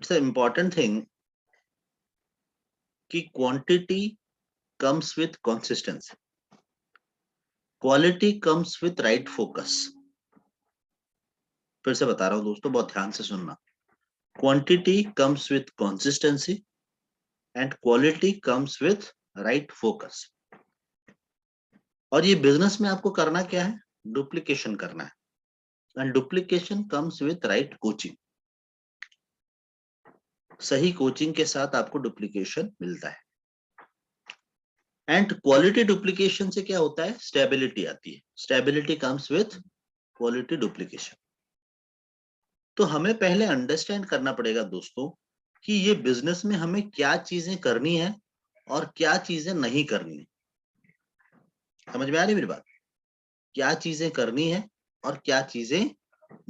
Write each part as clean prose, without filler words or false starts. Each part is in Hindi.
इट्स अ इम्पॉर्टेंट थिंग कि quantity comes with consistency, quality comes with right focus. फिर से बता रहा हूं दोस्तों, बहुत ध्यान से सुनना। Quantity comes with consistency and quality comes with right focus. और ये बिजनेस में आपको करना क्या है? डुप्लीकेशन करना है। And duplication comes with right coaching. सही कोचिंग के साथ आपको डुप्लीकेशन मिलता है। एंड क्वालिटी डुप्लीकेशन से क्या होता है? स्टेबिलिटी आती है। Stability comes with quality duplication. तो हमें पहले अंडरस्टैंड करना पड़ेगा दोस्तों कि ये बिजनेस में हमें क्या चीजें करनी है और क्या चीजें नहीं करनी है। समझ में आ रही मेरी बात? क्या चीजें करनी है और क्या चीजें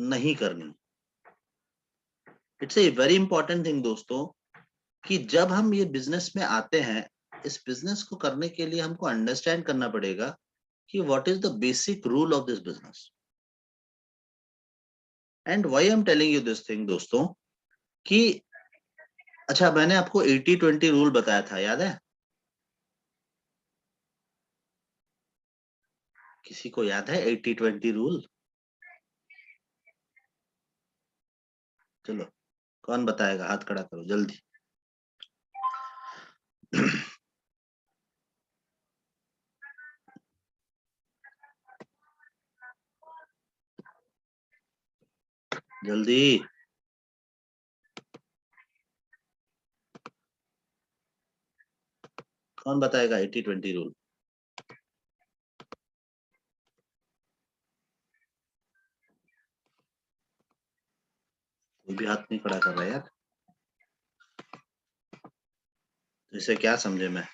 नहीं करनी। It's a very important thing दोस्तों कि जब हम ये बिजनेस में आते हैं, इस बिजनेस को करने के लिए हमको अंडरस्टैंड करना पड़ेगा कि what is the basic rule of this business. And why I am telling you this thing दोस्तों कि अच्छा, मैंने आपको 80-20 रूल बताया था, याद है? किसी को याद है 80-20 रूल? चलो, कौन बताएगा? हाथ खड़ा करो जल्दी। जल्दी। कौन बताएगा 80-20 रूल? कोई भी हाथ नहीं खड़ा कर रहा यार। इसे क्या समझे मैं?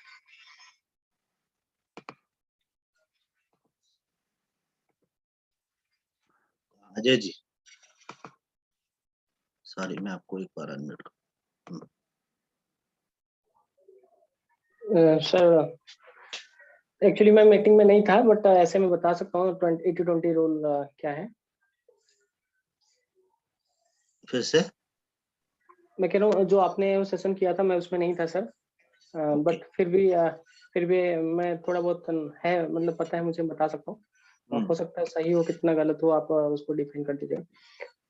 अजय जी, सॉरी, मैं आपको एक बार अनम्यूट कर। सर एक्चुअली मैं मीटिंग में नहीं था, बट ऐसे में बता सकता हूँ 80-20 रूल क्या है। फिर से? मैं कह रहा हूँ जो आपने वो सेशन किया था, मैं उसमें नहीं था सर, बट फिर भी मैं थोड़ा बहुत है, मतलब पता है मुझे, बता सकता हूँ। हो सकता है सही हो, कितना गलत हो आप उसको डिफाइन कर दीजिए।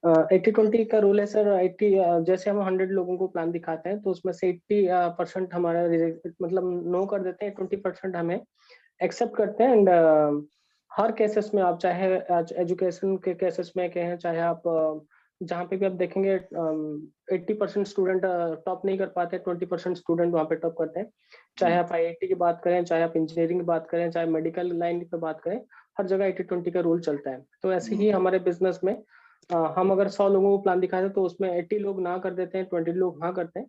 80-20 का रूल है सर। 80 जैसे हम 100 लोगों को प्लान दिखाते हैं तो उसमें से 80% हमारा मतलब नो कर देते हैं, 20% हमें एक्सेप्ट करते हैं। एंड हर केसेस में, आप चाहे एजुकेशन के केसेस में कहें, चाहे आप जहाँ पे भी आप देखेंगे 80% स्टूडेंट टॉप नहीं कर पाते, 20% स्टूडेंट वहाँ पे टॉप करते हैं। चाहे आप IIT की बात करें, चाहे आप इंजीनियरिंग की बात करें, चाहे मेडिकल लाइन पे बात करें, हर जगह 80-20 का रूल चलता है। तो ऐसे ही हमारे बिजनेस में हम अगर 100 लोगों को प्लान दिखाते हैं तो उसमें 80 लोग ना कर देते हैं, 20 लोग हाँ करते हैं।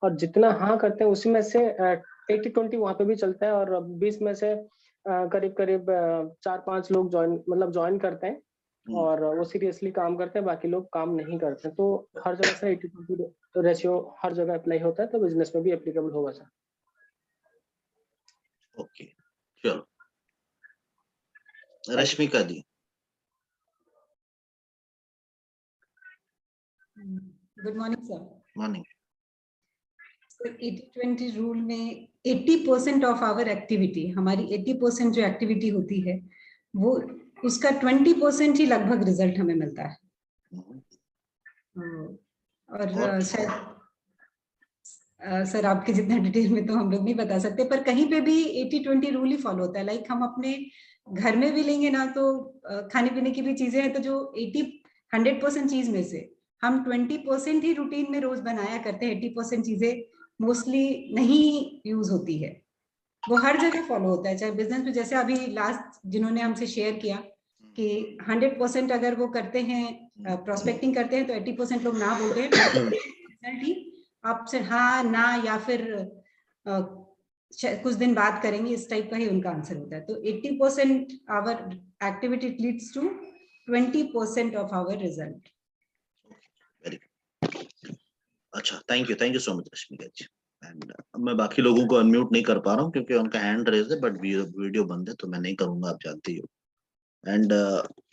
और जितना हाँ करते हैं उसी में से 80-20 वहाँ पे भी चलता है। और 20 में से करीब करीब 4-5 लोग ज्वाइन करते हैं और वो सीरियसली काम करते हैं, बाकी लोग काम नहीं करते। तो हर जगह से 80-20 रेशियो हर जगह अप्लाई होता है, तो बिजनेस में भी एप्लीकेबल होगा सर। ओके, चलो। रश्मिका दी। Good morning sir. Morning. 80-20 rule में 80% ऑफ आवर एक्टिविटी, हमारी 80% जो एक्टिविटी होती है वो, उसका 20% ही लगभग रिजल्ट हमें मिलता है। और शायद सर आपके जितना डिटेल में तो हम लोग नहीं बता सकते, पर कहीं पे भी 80-20 रूल ही फॉलो होता है। लाइक हम अपने घर में भी लेंगे ना, तो खाने पीने की भी चीजें हैं, तो जो 100% चीज में से हम 20% ही रूटीन में रोज बनाया करते हैं। 80% चीजें मोस्टली नहीं यूज होती है, वो हर जगह फॉलो होता है। चाहे बिजनेस में, जैसे अभी लास्ट जिन्होंने हमसे शेयर किया कि 100% अगर वो करते हैं, प्रोस्पेक्टिंग करते हैं, तो 80% लोग ना बोलते हैं, रिजल्ट ही आपसे हाँ ना या फिर कुछ दिन बात करेंगे, इस टाइप का ही उनका आंसर होता है। तो 80% our activity leads to 20% of our result. अच्छा, thank you so much Rashmika ji. And मैं बाकी लोगों को अनम्यूट नहीं कर पा रहा हूँ क्योंकि उनका हैंड रेज है, बट वीडियो बंद है तो मैं नहीं करूंगा, आप जानते ही हो। एंड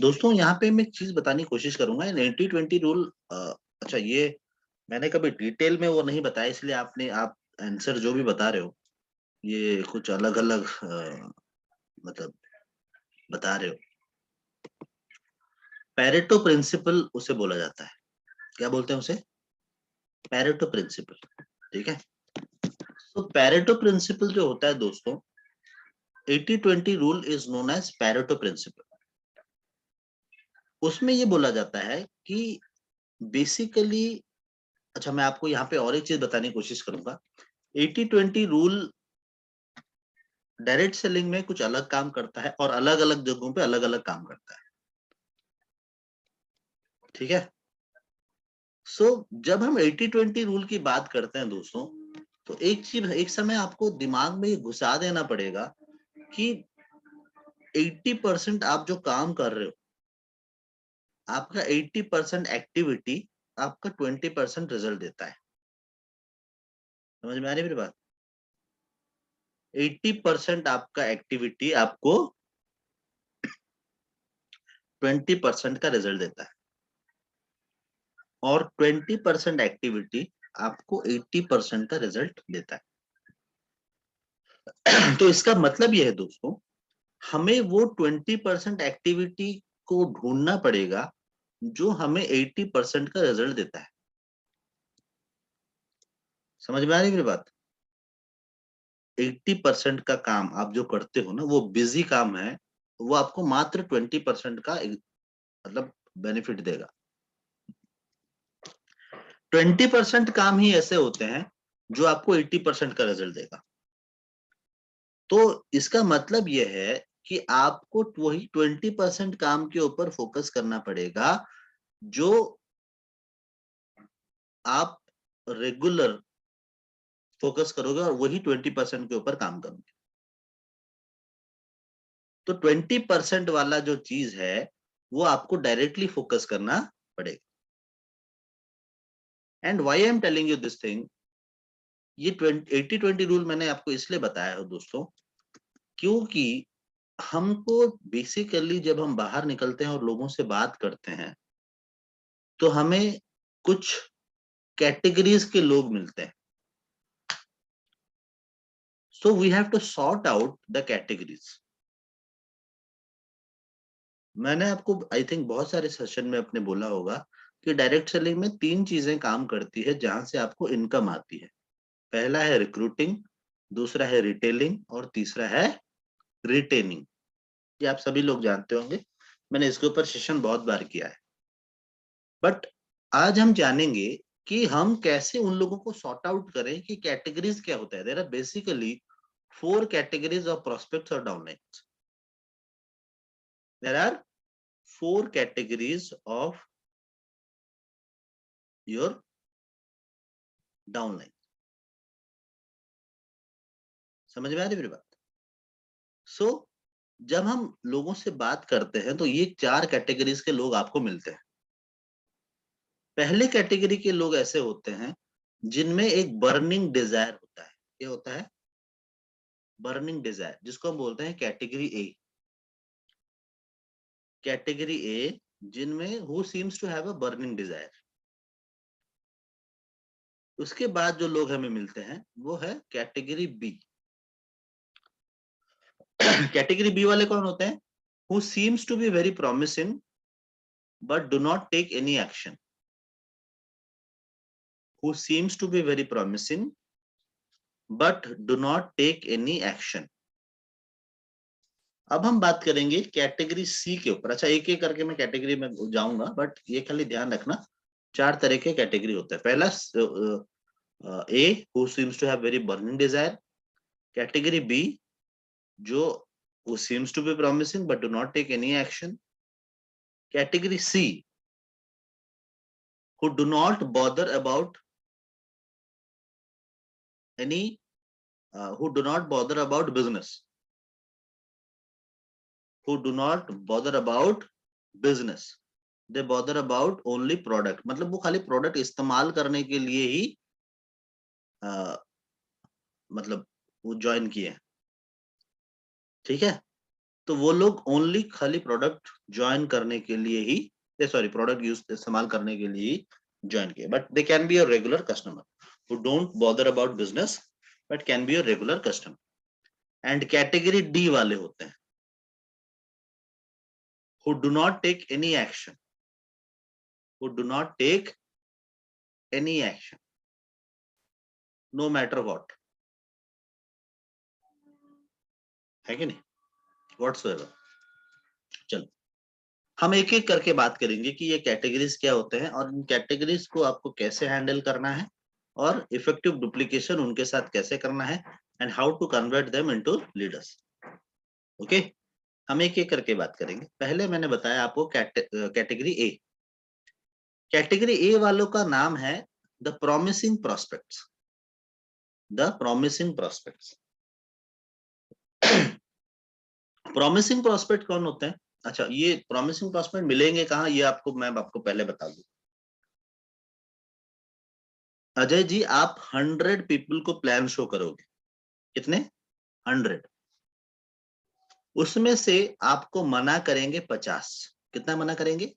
दोस्तों, यहाँ पे मैं एक चीज बताने की कोशिश करूंगा। 80-20 रूल, अच्छा, ये मैंने कभी डिटेल में वो नहीं बताया, इसलिए आप आंसर जो भी बता रहे हो ये कुछ अलग अलग मतलब बता रहे हो। पैरेटो प्रिंसिपल उसे बोला जाता है, क्या बोलते हैं उसे? Pareto principle. ठीक है, तो पैरेटो प्रिंसिपल जो होता है दोस्तों, 80-20 rule is known as Pareto principle. उसमें ये बोला जाता है कि बेसिकली, अच्छा मैं आपको यहाँ पे और एक चीज बताने की कोशिश करूंगा। 80-20 रूल डायरेक्ट सेलिंग में कुछ अलग काम करता है और अलग अलग जगहों पे अलग अलग काम करता है। ठीक है, सो जब हम 80-20 रूल की बात करते हैं दोस्तों, तो एक चीज एक समय आपको दिमाग में ये घुसा देना पड़ेगा कि 80% आप जो काम कर रहे हो, आपका 80% एक्टिविटी आपका 20% रिजल्ट देता है। समझ में आ रही है मेरी बात? 80% आपका एक्टिविटी आपको 20% का रिजल्ट देता है और 20% एक्टिविटी आपको 80% का रिजल्ट देता है। तो इसका मतलब यह है दोस्तों, हमें वो 20% एक्टिविटी को ढूंढना पड़ेगा जो हमें 80% का रिजल्ट देता है। समझ में आ रही है मेरी बात? 80% का काम आप जो करते हो ना, वो बिजी काम है, वो आपको मात्र 20% का मतलब बेनिफिट देगा। 20% काम ही ऐसे होते हैं जो आपको 80% का रिजल्ट देगा। तो इसका मतलब यह है कि आपको वही 20% काम के ऊपर फोकस करना पड़ेगा जो आप रेगुलर फोकस करोगे और वही 20% के ऊपर काम करोगे। तो 20% वाला जो चीज है वो आपको डायरेक्टली फोकस करना पड़ेगा। And why I am telling you this thing, ये 80-20 रूल मैंने आपको इसलिए बताया है दोस्तों, क्योंकि हमको बेसिकली जब हम बाहर निकलते हैं और लोगों से बात करते हैं तो हमें कुछ कैटेगरीज के लोग मिलते हैं। So we have to sort out the categories. मैंने आपको आई थिंक बहुत सारे सेशन में अपने बोला होगा कि डायरेक्ट सेलिंग में 3 चीजें काम करती है जहां से आपको इनकम आती है। पहला है रिक्रूटिंग, दूसरा है रिटेलिंग और तीसरा है रिटेनिंग। ये आप सभी लोग जानते होंगे, मैंने इसके ऊपर सेशन बहुत बार किया है। बट आज हम जानेंगे कि हम कैसे उन लोगों को सॉर्ट आउट करें कि कैटेगरीज क्या होता है। There are basically 4 categories of prospects और downlines. There are 4 categories of your downline. समझ में आ रही मेरी बात? सो जब हम लोगों से बात करते हैं तो ये 4 कैटेगरीज के लोग आपको मिलते हैं। पहले कैटेगरी के लोग ऐसे होते हैं जिनमें एक बर्निंग डिजायर होता है। क्या होता है? बर्निंग डिजायर, जिसको हम बोलते हैं कैटेगरी ए। कैटेगरी ए, जिनमें who seems to have a burning desire. उसके बाद जो लोग हमें मिलते हैं वो है कैटेगरी बी। कैटेगरी बी वाले कौन होते हैं? Who seems to be very promising but do not take any action. Who seems to be very promising but do not take any action. अब हम बात करेंगे कैटेगरी सी के ऊपर। अच्छा, एक एक करके मैं कैटेगरी में जाऊंगा, बट ये खाली ध्यान रखना 4 तरह के कैटेगरी होते हैं। पहला A, who seems to have very burning desire. Category B, जो who seems to be promising but do not take any action. Category C, who do not bother about any who do not bother about business. Who do not bother about business, they bother about only product। मतलब वो खाली प्रोडक्ट इस्तेमाल करने के लिए ही मतलब वो ज्वाइन किए। ठीक है, तो वो लोग खाली प्रोडक्ट ज्वाइन करने के लिए ही, सॉरी, प्रोडक्ट यूज इस्तेमाल करने के लिए ही ज्वाइन किया, but they can be your regular customer who don't bother about business but can be your regular customer. And category D वाले होते हैं who do not take any action, who do not take any action no matter what, है कि नहीं, whatsoever. चलो हम एक एक करके बात करेंगे कि ये कैटेगरीज क्या होते हैं और इन कैटेगरीज को आपको कैसे हैंडल करना है और इफेक्टिव डुप्लीकेशन उनके साथ कैसे करना है and how to convert them into leaders. Okay, हम एक एक करके बात करेंगे. पहले मैंने बताया आपको कैटेगरी ए. कैटेगरी ए वालों का नाम है the promising prospects. The promising prospects. Promising prospect कौन होते हैं? अच्छा, ये प्रॉमिसिंग प्रोस्पेक्ट मिलेंगे कहाँ, ये आपको मैं आपको पहले बता दूं. अजय जी, आप 100 पीपल को प्लान शो करोगे. कितने? 100. उसमें से आपको मना करेंगे 50. कितना मना करेंगे?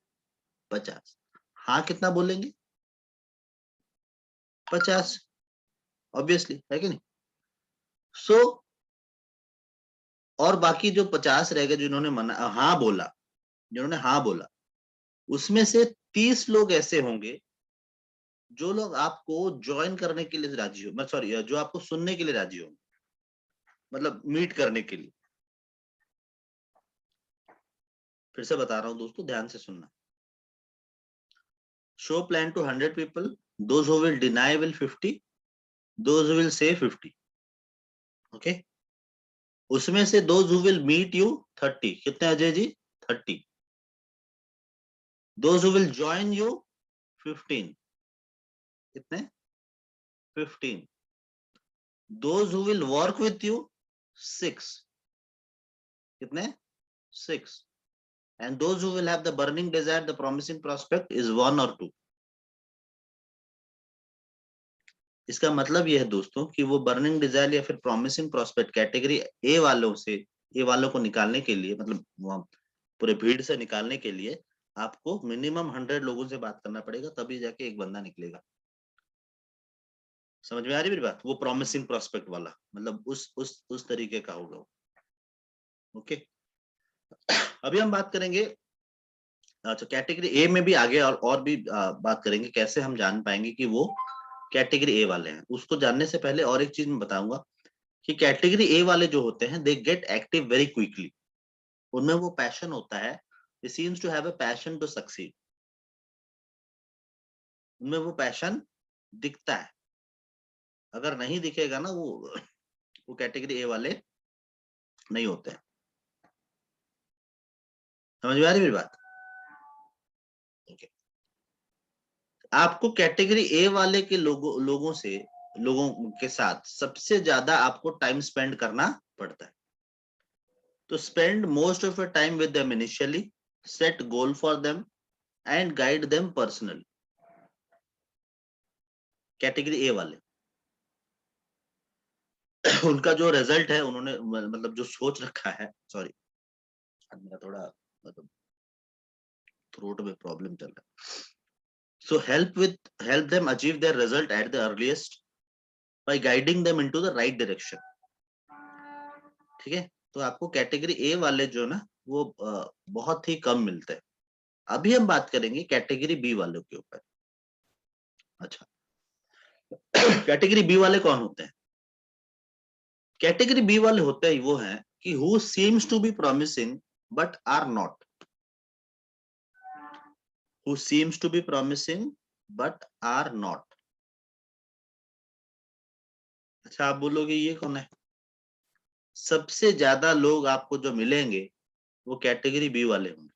50. हाँ कितना बोलेंगे? 50. ऑब्वियसली, है कि नहीं? सो और बाकी जो 50 रह गए जिन्होंने हाँ बोला, जिन्होंने हाँ बोला, उसमें से 30 लोग ऐसे होंगे जो लोग आपको ज्वाइन करने के लिए राजी हो, सॉरी, जो आपको सुनने के लिए राजी होंगे, मतलब मीट करने के लिए. फिर से बता रहा हूं दोस्तों, ध्यान से सुनना. Show plan to 100 people, those who will deny will 50, those who will say 50. Okay, उसमें से those who will meet you 30. कितने Ajay ji? 30. Those who will join you 15. कितने? 15. Those who will work with you 6. कितने? 6. And those who will have the burning desire, the promising prospect is 1 or 2. इसका मतलब यह है दोस्तों कि वो बर्निंग डिजायर या फिर प्रॉमिसिंग प्रोस्पेक्ट कैटेगरी ए वालों से, ए वालों को निकालने के लिए, मतलब पूरे भीड़ से निकालने के लिए आपको मिनिमम 100 लोगों से बात करना पड़ेगा, तभी जाके एक बंदा निकलेगा. समझ में आ रही मेरी बात? वो प्रॉमिसिंग प्रोस्पेक्ट वाला, मतलब उस तरीके का होगा. ओके, अभी हम बात करेंगे. अच्छा, कैटेगरी ए में भी आगे और भी बात करेंगे कैसे हम जान पाएंगे कि वो कैटेगरी ए वाले हैं. उसको जानने से पहले और एक चीज मैं बताऊंगा कि कैटेगरी ए वाले जो होते हैं they get active very quickly. उनमें वो पैशन होता है, they seems to have a passion to succeed. उनमें वो पैशन दिखता है. अगर नहीं दिखेगा ना, वो कैटेगरी ए वाले नहीं होते हैं. समझ में आ रही मेरी बात? ओके, आपको कैटेगरी ए वाले के लोगों के साथ सबसे ज्यादा आपको टाइम स्पेंड करना पड़ता है. तो spend most of your time with them initially, set goal for them and guide them personally. Category A वाले उनका जो रिजल्ट है, उन्होंने मतलब जो सोच रखा है, सॉरी मेरा थोड़ा मतलब थ्रोट में प्रॉब्लम चल रहा है. So help them achieve their result at the earliest by guiding them into the right direction. ठीक है, तो आपको कैटेगरी ए वाले जो ना वो बहुत ही कम मिलते हैं. अभी हम बात करेंगे कैटेगरी बी वालों के ऊपर. अच्छा, कैटेगरी बी वाले कौन होते हैं? कैटेगरी बी वाले होते हैं वो हैं कि who seems to be promising but are not. Who seems to be promising but are not. अच्छा, आप बोलोगे ये कौन है? सबसे ज्यादा लोग आपको जो मिलेंगे वो कैटेगरी बी वाले होंगे.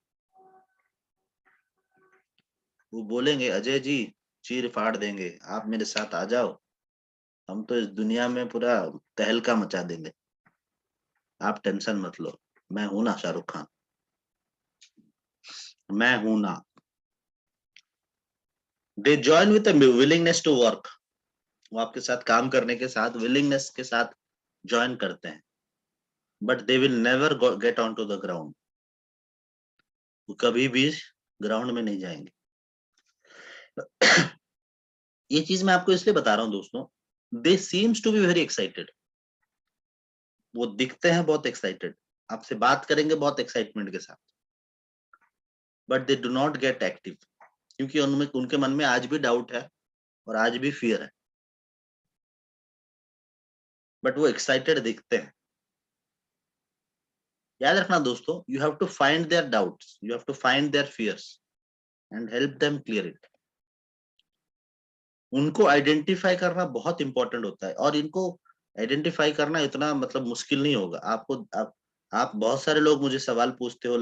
वो बोलेंगे अजय जी चीर फाड़ देंगे, आप मेरे साथ आ जाओ, हम तो इस दुनिया में पूरा तहलका मचा देंगे, आप टेंशन मत लो, मैं हूं ना शाहरुख खान, मैं हूं ना. They join with willingness to work. वो आपके साथ काम करने के साथ विलिंगनेस के साथ ज्वाइन करते हैं, but they will never get on to the ground. वो कभी भी ग्राउंड में नहीं जाएंगे. ये चीज मैं आपको इसलिए बता रहा हूँ दोस्तों, they seems to be very excited, वो दिखते हैं बहुत एक्साइटेड, आपसे बात करेंगे बहुत एक्साइटमेंट के साथ, but they do not gate active, क्योंकि उनमें उनके मन में आज भी डाउट है और आज भी फियर है, बट वो एक्साइटेड दिखते हैं। याद रखना दोस्तों, you have to find their doubts, you have to find their fears and help them clear it. उनको आइडेंटिफाई करना बहुत इंपॉर्टेंट होता है, और इनको आइडेंटिफाई करना इतना मतलब मुश्किल नहीं होगा आपको। आप बहुत सारे लोग मुझे सवाल पूछते हो,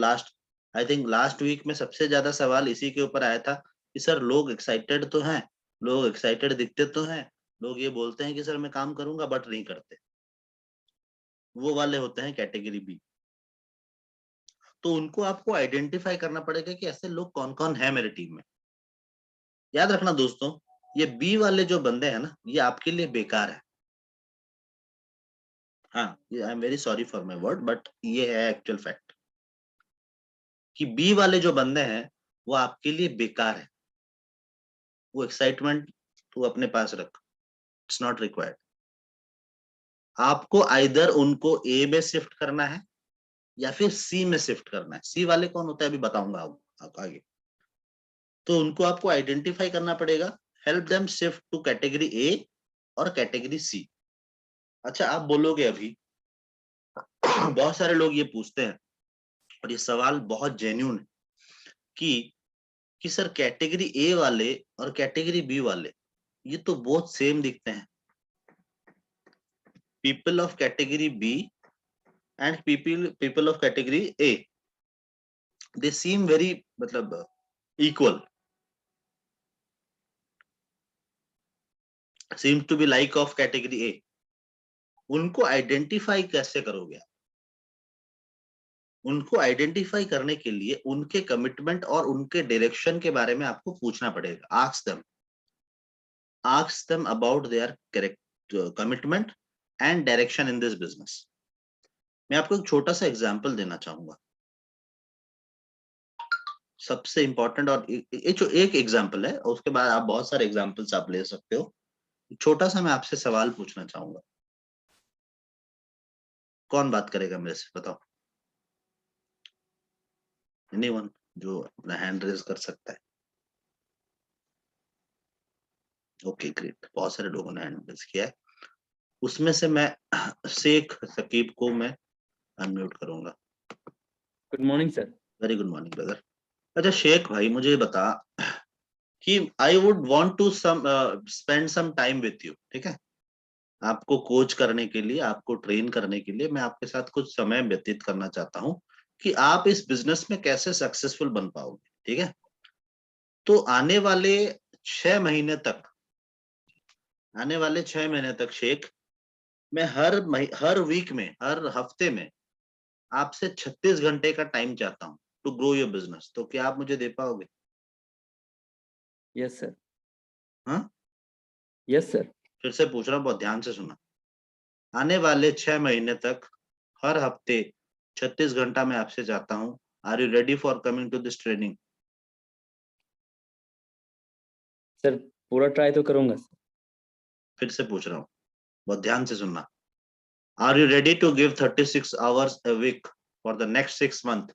आई थिंक लास्ट वीक में सबसे ज्यादा सवाल इसी के ऊपर आया था कि सर लोग एक्साइटेड तो हैं, लोग एक्साइटेड दिखते तो हैं, लोग ये बोलते हैं कि सर मैं काम करूंगा बट नहीं करते, वो वाले होते हैं कैटेगरी बी। तो उनको आपको आइडेंटिफाई करना पड़ेगा कि ऐसे लोग कौन कौन है मेरे टीम में। याद रखना दोस्तों, ये बी वाले जो बंदे हैं ना, ये आपके लिए बेकार है। हाँ, आई am very sorry for my word, but ये है एक्चुअल फैक्ट कि बी वाले जो बंदे हैं वो आपके लिए बेकार है। वो एक्साइटमेंट तू अपने पास रख, इट्स नॉट रिक्वायर्ड। आपको आइदर उनको ए में शिफ्ट करना है या फिर सी में शिफ्ट करना है। सी वाले कौन होता है अभी बताऊंगा आप आगे। तो उनको आपको आइडेंटिफाई करना पड़ेगा, help them shift to category A और कैटेगरी सी। अच्छा, आप बोलोगे अभी बहुत सारे लोग ये पूछते हैं, और ये सवाल बहुत जेन्युइन है कि सर कैटेगरी ए वाले और कैटेगरी बी वाले ये तो बहुत सेम दिखते हैं। People of category B and people of category A, they seem very मतलब equal, seem to be like of category A. उनको आइडेंटिफाई कैसे करोगे आप? उनको आइडेंटिफाई करने के लिए उनके कमिटमेंट और उनके डायरेक्शन के बारे में आपको पूछना पड़ेगा। Ask them about their commitment and direction in this business. मैं आपको एक छोटा सा एग्जांपल देना चाहूंगा, सबसे इंपॉर्टेंट, और एक एग्जांपल है, उसके बाद आप बहुत सारे एग्जांपल्स आप ले सकते हो। छोटा सा मैं आपसे सवाल पूछना चाहूंगा, कौन बात करेगा मेरे से, बताओ। एनीवन जो अपना हैंड रेज कर सकता है। ओके ग्रेट, बहुत सारे लोगों ने हैंड रेज किया है। उसमें से मैं शेख सकीब को मैं अनम्यूट करूंगा। Good morning sir. Very good morning brother. अच्छा शेख भाई, मुझे बता कि I would want to spend some time with you, ठीक है? आपको कोच करने के लिए, आपको ट्रेन करने के लिए मैं आपके साथ कुछ समय व्यतीत करना चाहता हूँ कि आप इस बिजनेस में कैसे सक्सेसफुल बन पाओगे, ठीक है? तो आने वाले 6 महीने तक, शेख, मैं हर वीक में, हर हफ्ते में आपसे 36 घंटे का टाइम चाहता हूँ टू ग्रो योर बिजनेस। तो क्या आप मुझे दे पाओगे? Yes sir. हाँ, यस सर। फिर से पूछ रहा हूँ, बहुत ध्यान से सुना। आने वाले 6 महीने तक हर हफ्ते 36 घंटा मैं आपसे चाहता हूँ। Are you ready for coming to this training? Sir पूरा ट्राई तो करूंगा सर। फिर से पूछ रहा हूँ, बहुत ध्यान से सुनना। Are you ready to give 36 hours a week for the next 6 month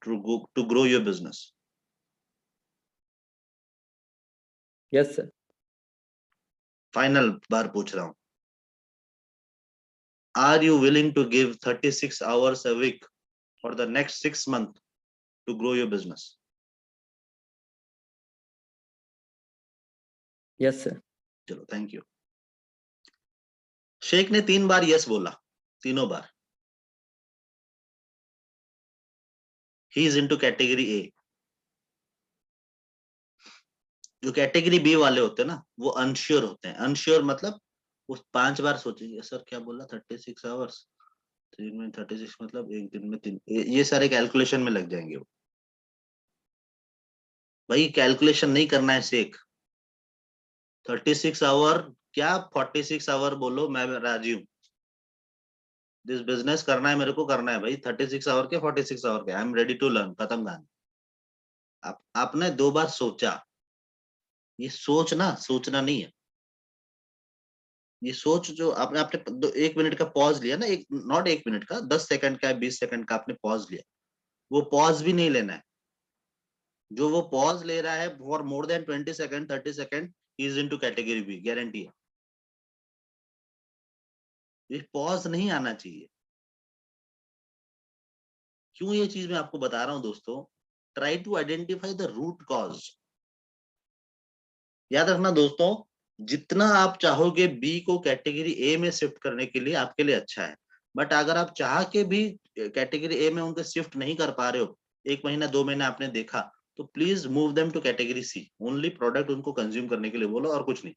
to grow your business? Yes sir. Final बार पूछ रहा हूँ, are you willing to give 36 hours a week for the next 6 month to grow your business? Yes sir. चलो, थैंक यू। शेख ने 3 बार यस बोला, तीनों बार। He is into category A. जो कैटेगरी बी वाले होते हैं ना, वो अनश्योर होते हैं। अनश्योर मतलब वो 5 बार सोचेंगे, सर क्या बोला 36 आवर्स, 3 में 36 मतलब एक दिन में 3, ये सारे कैलकुलेशन में लग जाएंगे वो। भाई कैलकुलेशन नहीं करना है शेख। 36 आवर क्या 46 आवर बोलो, मैं राजी हूँ। दिस बिजनेस करना है, मेरे को करना है भाई। 36 आवर के 46 आवर के, I am ready to learn, खत्म कहानी। आपने 2 बार सोचा, ये सोचना, सोचना नहीं है। ये सोच जो आपने आपने 1 मिनट का पॉज लिया ना, एक नॉट 1 मिनट का, 10 सेकंड का, 20 सेकंड का आपने पॉज लिया, वो पॉज भी नहीं लेना है। जो वो पॉज ले रहा है for more than 20 second 30 second, he is into category B, guarantee है। ये पॉज नहीं आना चाहिए। क्यों ये चीज मैं आपको बता रहा हूं दोस्तों? Try to identify the root cause. याद रखना दोस्तों, जितना आप चाहोगे बी को कैटेगरी ए में शिफ्ट करने के लिए आपके लिए अच्छा है, बट अगर आप चाह के भी कैटेगरी ए में उनको शिफ्ट नहीं कर पा रहे हो, 1 महीना 2 महीना आपने देखा, तो please move them to category C. Only product उनको कंज्यूम करने के लिए बोलो और कुछ नहीं।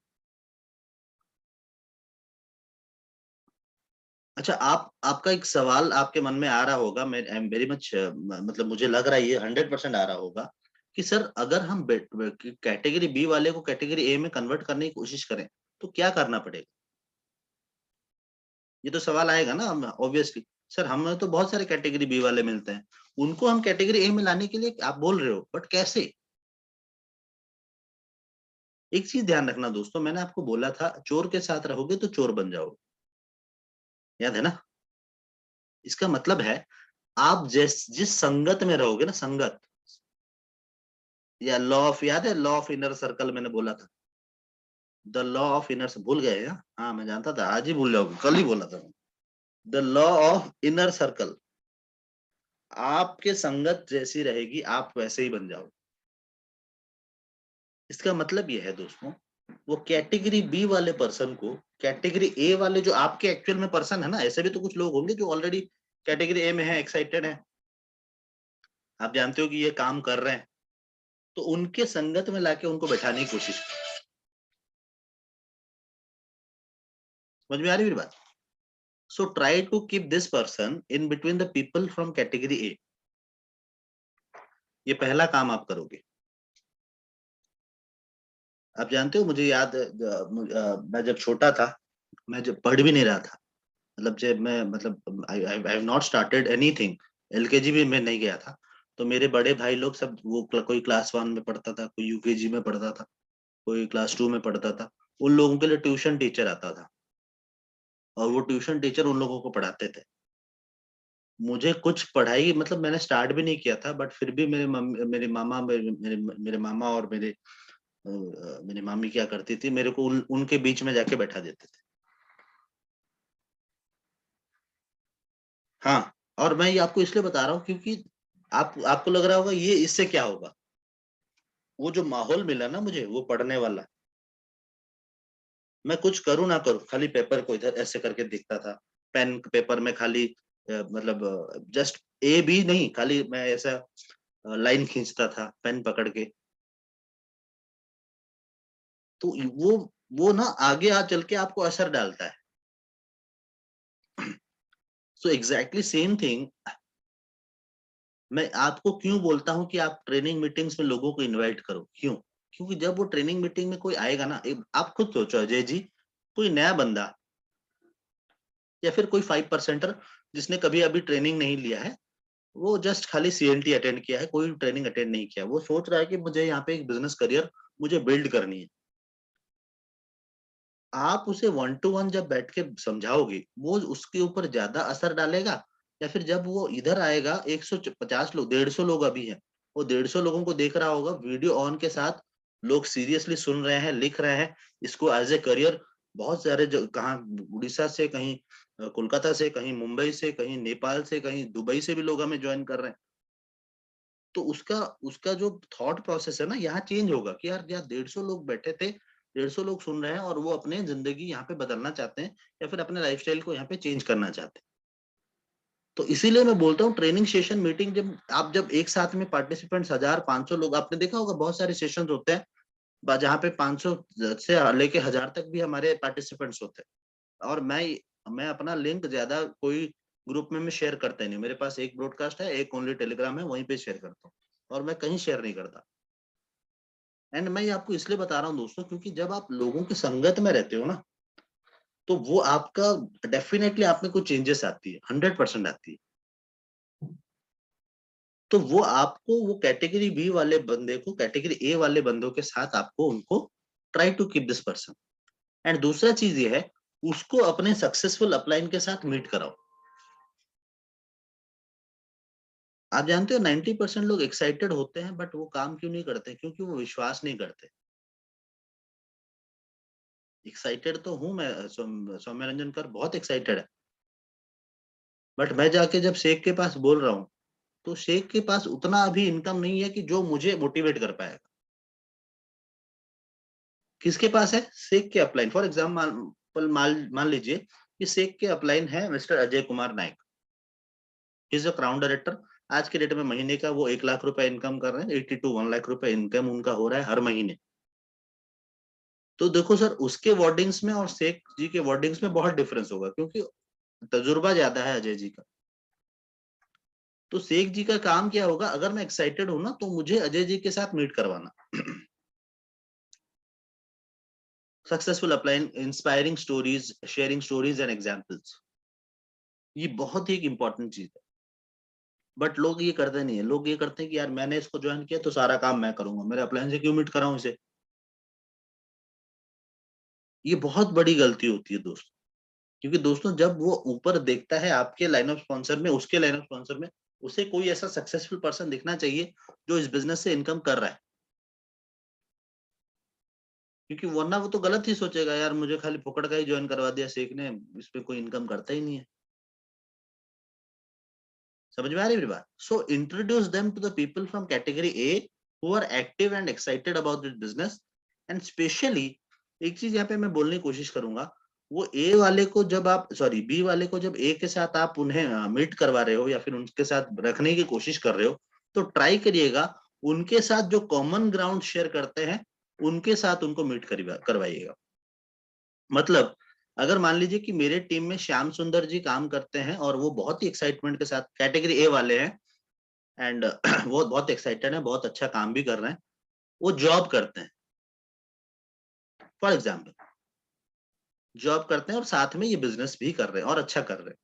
अच्छा, आपका एक सवाल आपके मन में आ रहा होगा, मैं आई एम वेरी मच, मतलब मुझे लग रहा है ये 100% आ रहा होगा कि सर अगर हम कैटेगरी बी वाले को कैटेगरी ए में कन्वर्ट करने की कोशिश करें तो क्या करना पड़ेगा? ये तो सवाल आएगा ना ऑब्वियसली। सर हमें तो बहुत सारे कैटेगरी बी वाले मिलते हैं, उनको हम कैटेगरी ए में लाने के लिए आप बोल रहे हो, बट कैसे? एक चीज ध्यान रखना दोस्तों, मैंने आपको बोला था चोर के साथ रहोगे तो चोर बन जाओगे, याद है ना? इसका मतलब है आप जिस संगत में रहोगे ना, संगत या लॉ ऑफ, याद है लॉ ऑफ इनर सर्कल मैंने बोला था, द लॉ ऑफ इनर, भूल गए? हाँ मैं जानता था आज ही भूल जाओगे, कल ही बोला था। The law of inner circle, आपके संगत जैसी रहेगी आप वैसे ही बन जाओगे। इसका मतलब यह है दोस्तों, वो कैटेगरी बी वाले पर्सन को कैटेगरी ए वाले जो आपके एक्चुअल में पर्सन है ना, ऐसे भी तो कुछ लोग होंगे जो ऑलरेडी कैटेगरी ए में है, एक्साइटेड है, आप जानते हो कि ये काम कर रहे हैं, तो उनके संगत में लाके उनको बैठाने की कोशिश करो। समझ में आ रही मेरी बात? So try to keep this person in between the people from category A. ये पहला काम आप करोगे। आप जानते हो मुझे याद मैं जब छोटा था, मैं जब पढ़ भी नहीं रहा था, मतलब जब मैं मतलब I have not started anything, LKG भी मैं नहीं गया था, तो मेरे बड़े भाई लोग सब वो कोई क्लास 1 में पढ़ता था, कोई यूकेजी में पढ़ता था, कोई क्लास 2 में पढ़ता था, उन लोगों के लिए ट्यूशन टीचर आता था और वो ट्यूशन टीचर उन लोगों को पढ़ाते थे। मुझे कुछ पढ़ाई मतलब मैंने स्टार्ट भी नहीं किया था, बट फिर भी मेरे मामा मेरे मामा और मेरी मामी क्या करती थी, मेरे को उनके बीच में जाके बैठा देते थे। हाँ, और मैं ये आपको इसलिए बता रहा हूँ क्योंकि आपको लग रहा होगा ये इससे क्या होगा। वो जो माहौल मिला ना मुझे, वो पढ़ने वाला, मैं कुछ करूँ ना करूँ, खाली पेपर को इधर ऐसे करके देखता था, पेन पेपर में खाली मतलब जस्ट ए बी नहीं, खाली मैं ऐसा लाइन खींचता था पेन पकड़ के। तो वो ना आगे आ चल के आपको असर डालता है। सो एग्जैक्टली सेम थिंग, मैं आपको क्यों बोलता हूँ कि आप ट्रेनिंग मीटिंग्स में लोगों को इनवाइट करो, क्यों? क्योंकि जब वो ट्रेनिंग मीटिंग में कोई आएगा ना, आप खुद सोचो अजय जी, कोई नया बंदा या फिर कोई 5%er जिसने कभी अभी ट्रेनिंग नहीं लिया है, वो जस्ट खाली सीएनटी अटेंड किया है, कोई ट्रेनिंग अटेंड नहीं किया, वो सोच रहा है कि मुझे यहाँ पे एक बिजनेस करियर मुझे बिल्ड करनी है। आप उसे 1-to-1 जब बैठ के समझाओगे, वो उसके ऊपर ज्यादा असर डालेगा, या फिर जब वो इधर आएगा 150 लोग, 150 लोग अभी हैं, वो 150 लोगों को देख रहा होगा वीडियो ऑन के साथ, लोग सीरियसली सुन रहे हैं, लिख रहे हैं इसको एज ए करियर। बहुत सारे कहाँ उड़ीसा से, कहीं कोलकाता से, कहीं मुंबई से, कहीं नेपाल से, कहीं दुबई से भी लोग हमें ज्वाइन कर रहे हैं। तो उसका उसका जो थॉट प्रोसेस है ना, यहाँ चेंज होगा कि यार 150 लोग बैठे थे, 150 लोग सुन रहे हैं और वो अपने जिंदगी यहाँ पे बदलना चाहते हैं या फिर अपने लाइफस्टाइल को यहाँ पे चेंज करना चाहते हैं। तो इसीलिए मैं बोलता हूँ ट्रेनिंग सेशन मीटिंग, जब एक साथ में पार्टिसिपेंट्स 1000-500 लोग, आपने देखा होगा बहुत सारे सेशन होते हैं जहाँ पे 500 से लेके 1000 तक भी हमारे पार्टिसिपेंट्स होते हैं। और मैं अपना लिंक ज्यादा कोई ग्रुप में मैं शेयर करता ही नहीं, मेरे पास एक ब्रॉडकास्ट है, एक ओनली टेलीग्राम है, वहीं पे शेयर करता हूँ और मैं कहीं शेयर नहीं करता। एंड मैं ये आपको इसलिए बता रहा हूँ दोस्तों, क्योंकि जब आप लोगों की संगत में रहते हो ना, तो वो आपका डेफिनेटली आप में कुछ चेंजेस आती है, 100% आती है। तो वो आपको वो कैटेगरी बी वाले बंदे को कैटेगरी ए वाले बंदों के साथ आपको उनको try to keep this person. And दूसरा चीज ये है, उसको अपने सक्सेसफुल अपलाइन के साथ मीट कराओ। आप जानते हो 90% लोग एक्साइटेड होते हैं बट वो काम क्यों नहीं करते? क्योंकि वो विश्वास नहीं करते। एक्साइटेड तो हूं मैं, सौम्य रंजन कर बहुत एक्साइटेड है, बट मैं जाके जब शेख के पास बोल रहा हूँ तो शेख के पास उतना अभी इनकम नहीं है कि जो मुझे मोटिवेट कर पाएगा। किसके पास है? शेख के अपलाइन। फॉर एग्जाम्पल मान लीजिए कि शेख के अपलाइन है mister Ajay Kumar Nayak, is a crown director. आज के डेट में महीने का वो 1 लाख रुपए इनकम कर रहे हैं, 80 to 1 लाख रुपए इनकम उनका हो रहा है हर महीने। तो देखो सर, उसके वर्डिंग्स में और शेख जी के वर्डिंग्स में बहुत डिफरेंस होगा, क्योंकि तजुर्बा ज्यादा है अजय जी का। तो शेख जी का काम क्या होगा? अगर मैं एक्साइटेड हूं ना तो मुझे अजय जी के साथ मीट करवाना। Successful upline, inspiring stories, sharing stories and examples, ये बहुत ही एक इंपॉर्टेंट चीज है। बट लोग ये करते नहीं है। लोग ये करते हैं कि यार मैंने इसको ज्वाइन किया तो सारा काम मैं करूंगा, मेरे अपलाइन से क्यों मीट कराऊं इसे? ये बहुत बड़ी गलती होती है दोस्तों। क्योंकि दोस्तों जब वो ऊपर देखता है आपके लाइन ऑफ स्पॉन्सर में, उसके लाइन ऑफ स्पॉन्सर में, उसे कोई ऐसा सक्सेसफुल पर्सन दिखना चाहिए जो इस बिजनेस से इनकम कर रहा है। क्योंकि वरना वो तो गलत ही सोचेगा, यार मुझे खाली फोकट का ही ज्वाइन करवा दिया शेख ने, इस पे कोई इनकम करता ही नहीं है। समझ में आ रही है मेरी बात? So introduce them to the people from category A who are active and excited about this business. And specially एक चीज यहाँ पे मैं बोलने की कोशिश करूंगा, वो ए वाले को जब आप, सॉरी बी वाले को जब ए के साथ आप उन्हें मीट करवा रहे हो या फिर उनके साथ रखने की कोशिश कर रहे हो, तो ट्राई करिएगा उनके साथ जो कॉमन ग्राउंड शेयर करते हैं उनके साथ उनको मीट करवाइएगा। मतलब अगर मान लीजिए कि मेरे टीम में श्याम सुंदर जी काम करते हैं और वो बहुत ही एक्साइटमेंट के साथ कैटेगरी ए वाले हैं, एंड वो बहुत एक्साइटेड हैं, बहुत अच्छा काम भी कर रहे हैं, वो जॉब करते हैं, फॉर एग्जाम्पल जॉब करते हैं और साथ में ये बिजनेस भी कर रहे हैं और अच्छा कर रहे हैं।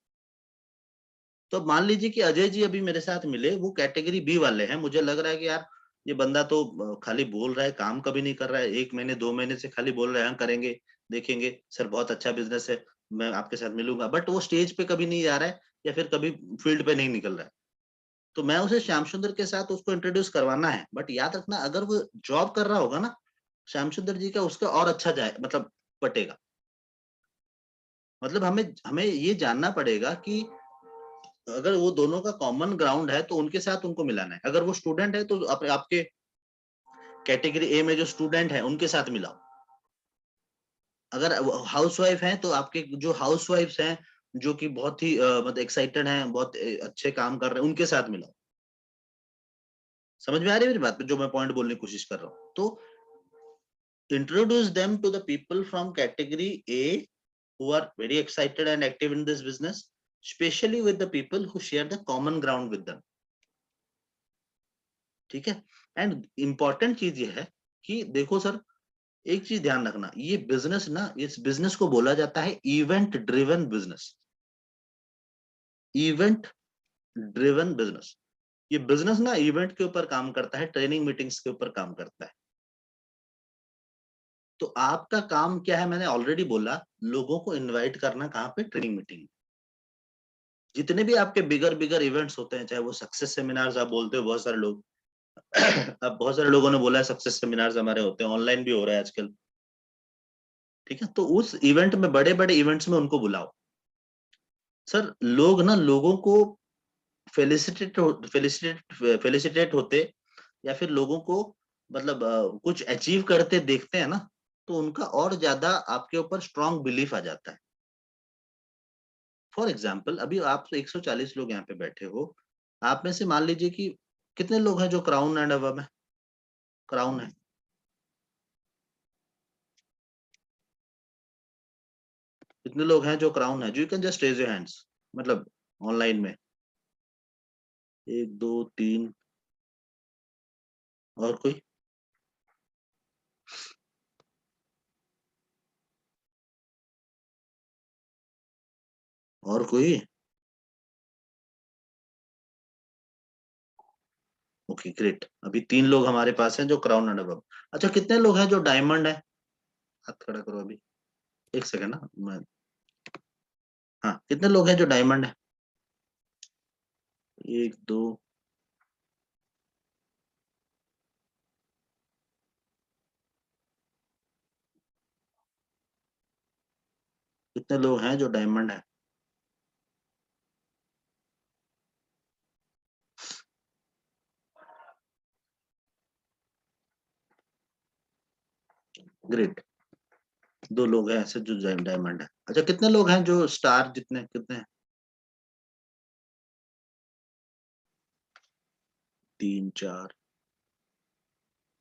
तो अब मान लीजिए कि अजय जी अभी मेरे साथ मिले, वो कैटेगरी बी वाले हैं, मुझे लग रहा है कि यार ये बंदा तो खाली बोल रहा है, काम कभी नहीं कर रहा है, 1 महीने 2 महीने से खाली बोल रहा है हाँ करेंगे देखेंगे सर, बहुत अच्छा बिजनेस है, मैं आपके साथ मिलूंगा, बट वो स्टेज पे कभी नहीं जा रहा है या फिर कभी फील्ड पे नहीं निकल रहा है। तो मैं उसे श्याम सुंदर के साथ उसको इंट्रोड्यूस करवाना है, बट याद रखना अगर वो जॉब कर रहा होगा ना श्याम सुंदर जी का, उसका और अच्छा जाए, मतलब पटेगा। मतलब हमें हमें ये जानना पड़ेगा कि अगर वो दोनों का कॉमन ग्राउंड है तो उनके साथ उनको मिलाना है। अगर वो स्टूडेंट है तो आपके कैटेगरी ए में जो स्टूडेंट है उनके साथ मिलाओ। अगर हाउसवाइफ है तो आपके जो हाउसवाइफ्स हैं जो कि बहुत ही मतलब एक्साइटेड हैं, बहुत अच्छे काम कर रहे हैं, उनके साथ मिलाओ। समझ में आ रही है मेरी बात, जो मैं पॉइंट बोलने की कोशिश कर रहा हूँ? तो introduce them to the people from category A who are very excited and active in this business, especially with the people who share the common ground with them. ठीक है? एंड इंपॉर्टेंट चीज ये है कि देखो सर, एक चीज ध्यान रखना, ये बिजनेस ना, इस बिजनेस को बोला जाता है event driven business. Event driven business, ये बिजनेस ना इवेंट के ऊपर काम करता है, ट्रेनिंग मीटिंग्स के ऊपर काम करता है। तो आपका काम क्या है? मैंने ऑलरेडी बोला, लोगों को इनवाइट करना, कहाँ पे? Training meeting. जितने भी आपके बिगर बिगर इवेंट्स होते हैं, चाहे वो सक्सेस सेमिनार्स आप बोलते हो, बहुत सारे लोग अब बहुत सारे लोगों ने बोला है सक्सेस सेमिनार्स हमारे होते हैं, ऑनलाइन भी हो रहा है आजकल। ठीक है, तो उस इवेंट में, बड़े बड़े इवेंट्स में उनको बुलाओ। सर लोग ना लोगों को फेलिसिटेट होते या फिर लोगों को मतलब कुछ अचीव करते देखते हैं ना, तो उनका और ज्यादा आपके ऊपर स्ट्रांग बिलीफ आ जाता है। फॉर एग्जाम्पल अभी आप 140 लोग यहाँ पे बैठे हो, आप में से मान लीजिए कि कितने लोग हैं जो क्राउन एंड अबव में क्राउन है? कितने लोग हैं जो क्राउन है? You can just raise your hands, मतलब ऑनलाइन में 1 2 3, और कोई? और कोई? ओके ग्रेट, अभी 3 लोग हमारे पास हैं जो क्राउन एंड अबव। अच्छा कितने लोग हैं जो डायमंड है? हाथ खड़ा करो अभी, एक सेकंड ना, मैं हाँ, कितने लोग हैं जो डायमंड है? 1 2 कितने लोग हैं जो डायमंड है? ग्रेट, 2 लोग हैं ऐसे जो डायमंड है। अच्छा, कितने लोग हैं जो स्टार जितने कितने हैं? 3 4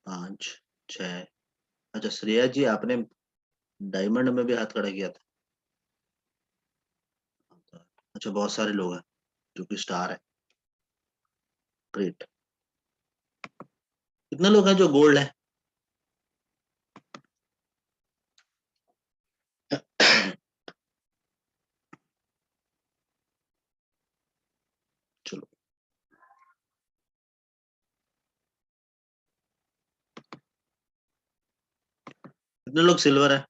5 6। अच्छा श्रेया जी, आपने डायमंड में भी हाथ खड़ा किया था। अच्छा, बहुत सारे लोग हैं जो कि स्टार है। ग्रेट। कितने लोग हैं जो गोल्ड है? चलो, कितने लोग सिल्वर है?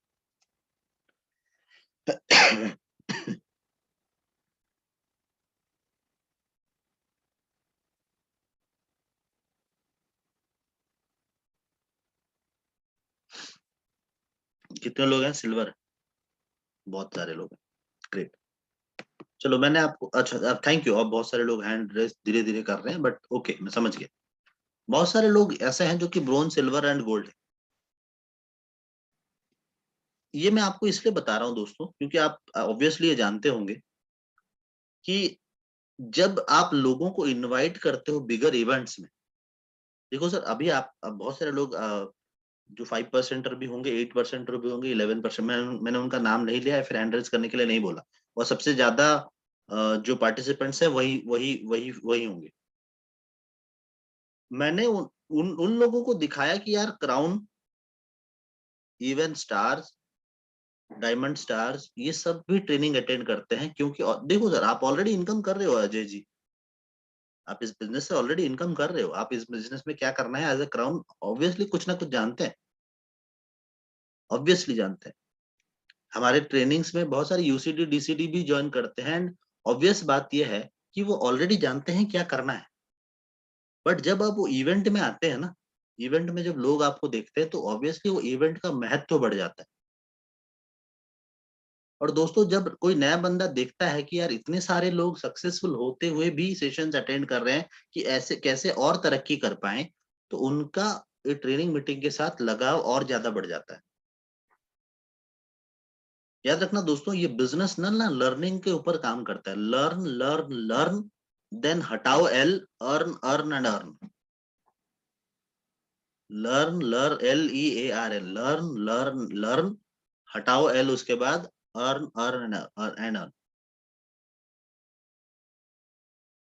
कितने लोग हैं सिल्वर? बहुत सारे लोग हैं। ग्रेट। चलो, मैंने आपको, अच्छा थैंक यू। अब बहुत सारे लोग हैंड रेस धीरे धीरे कर रहे हैं, बट ओके, मैं समझ गया। बहुत सारे लोग ऐसे हैं जो कि ब्रोंज, सिल्वर एंड गोल्ड है। ये मैं आपको इसलिए बता रहा हूँ दोस्तों, क्योंकि आप ऑब्वियसली ये जानते होंगे कि जब आप लोगों को इनवाइट करते हो बिगर इवेंट्स में, देखो सर, अभी आप अब बहुत सारे लोग जो 5% भी होंगे, 8% भी होंगे, 11%, मैंने उनका नाम नहीं लिया है, फिर हैंड रेज करने के लिए नहीं बोला। और सबसे ज्यादा जो पार्टिसिपेंट्स है वही वही वही वही होंगे। मैंने उन लोगों को दिखाया कि यार, crown, even stars, diamond stars, ये सब भी ट्रेनिंग अटेंड करते हैं। क्योंकि देखो सर, आप ऑलरेडी इनकम कर रहे हो अजय जी, आप इस बिजनेस से ऑलरेडी इनकम कर रहे हो। आप इस बिजनेस में क्या करना है एज ए क्राउन, ऑब्वियसली कुछ ना कुछ जानते हैं, ऑब्वियसली जानते हैं। हमारे ट्रेनिंग्स में बहुत सारे यूसीडी डीसीडी भी ज्वाइन करते हैं, एंड ऑब्वियस बात यह है कि वो ऑलरेडी जानते हैं क्या करना है। बट जब आप वो इवेंट में आते हैं ना, इवेंट में जब लोग आपको देखते हैं, तो ऑब्वियसली वो इवेंट का महत्व बढ़ जाता है। और दोस्तों, जब कोई नया बंदा देखता है कि यार इतने सारे लोग सक्सेसफुल होते हुए भी सेशंस अटेंड कर रहे हैं कि ऐसे कैसे और तरक्की कर पाए, तो उनका ट्रेनिंग मीटिंग के साथ लगाव और ज्यादा बढ़ जाता है। याद रखना दोस्तों, ये बिजनेस ना लर्निंग के ऊपर काम करता है। लर्न लर्न लर्न, देन हटाओ L, earn earn and earn. Learn learn, LEARN, learn learn learn, हटाओ एल, उसके बाद अर्न अर्न एंड अर्न।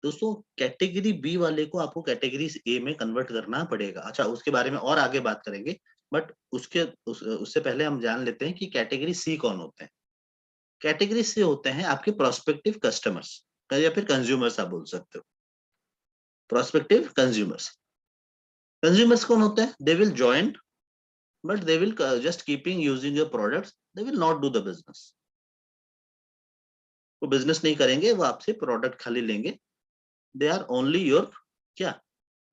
दोस्तों, कैटेगरी बी वाले को आपको कैटेगरी ए में कन्वर्ट करना पड़ेगा। अच्छा, उसके बारे में और आगे बात करेंगे, बट उससे पहले हम जान लेते हैं कि कैटेगरी सी कौन होते हैं। कैटेगरी सी होते हैं आपके प्रोस्पेक्टिव कस्टमर्स, या फिर कंज्यूमर्स आप बोल सकते हो। प्रोस्पेक्टिव कंज्यूमर्स, कंज्यूमर्स कौन होते हैं? They will join, but they will just keeping using your products, they will not do the business. वो बिजनेस नहीं करेंगे, वो आपसे प्रोडक्ट खाली लेंगे। दे आर ओनली योर क्या,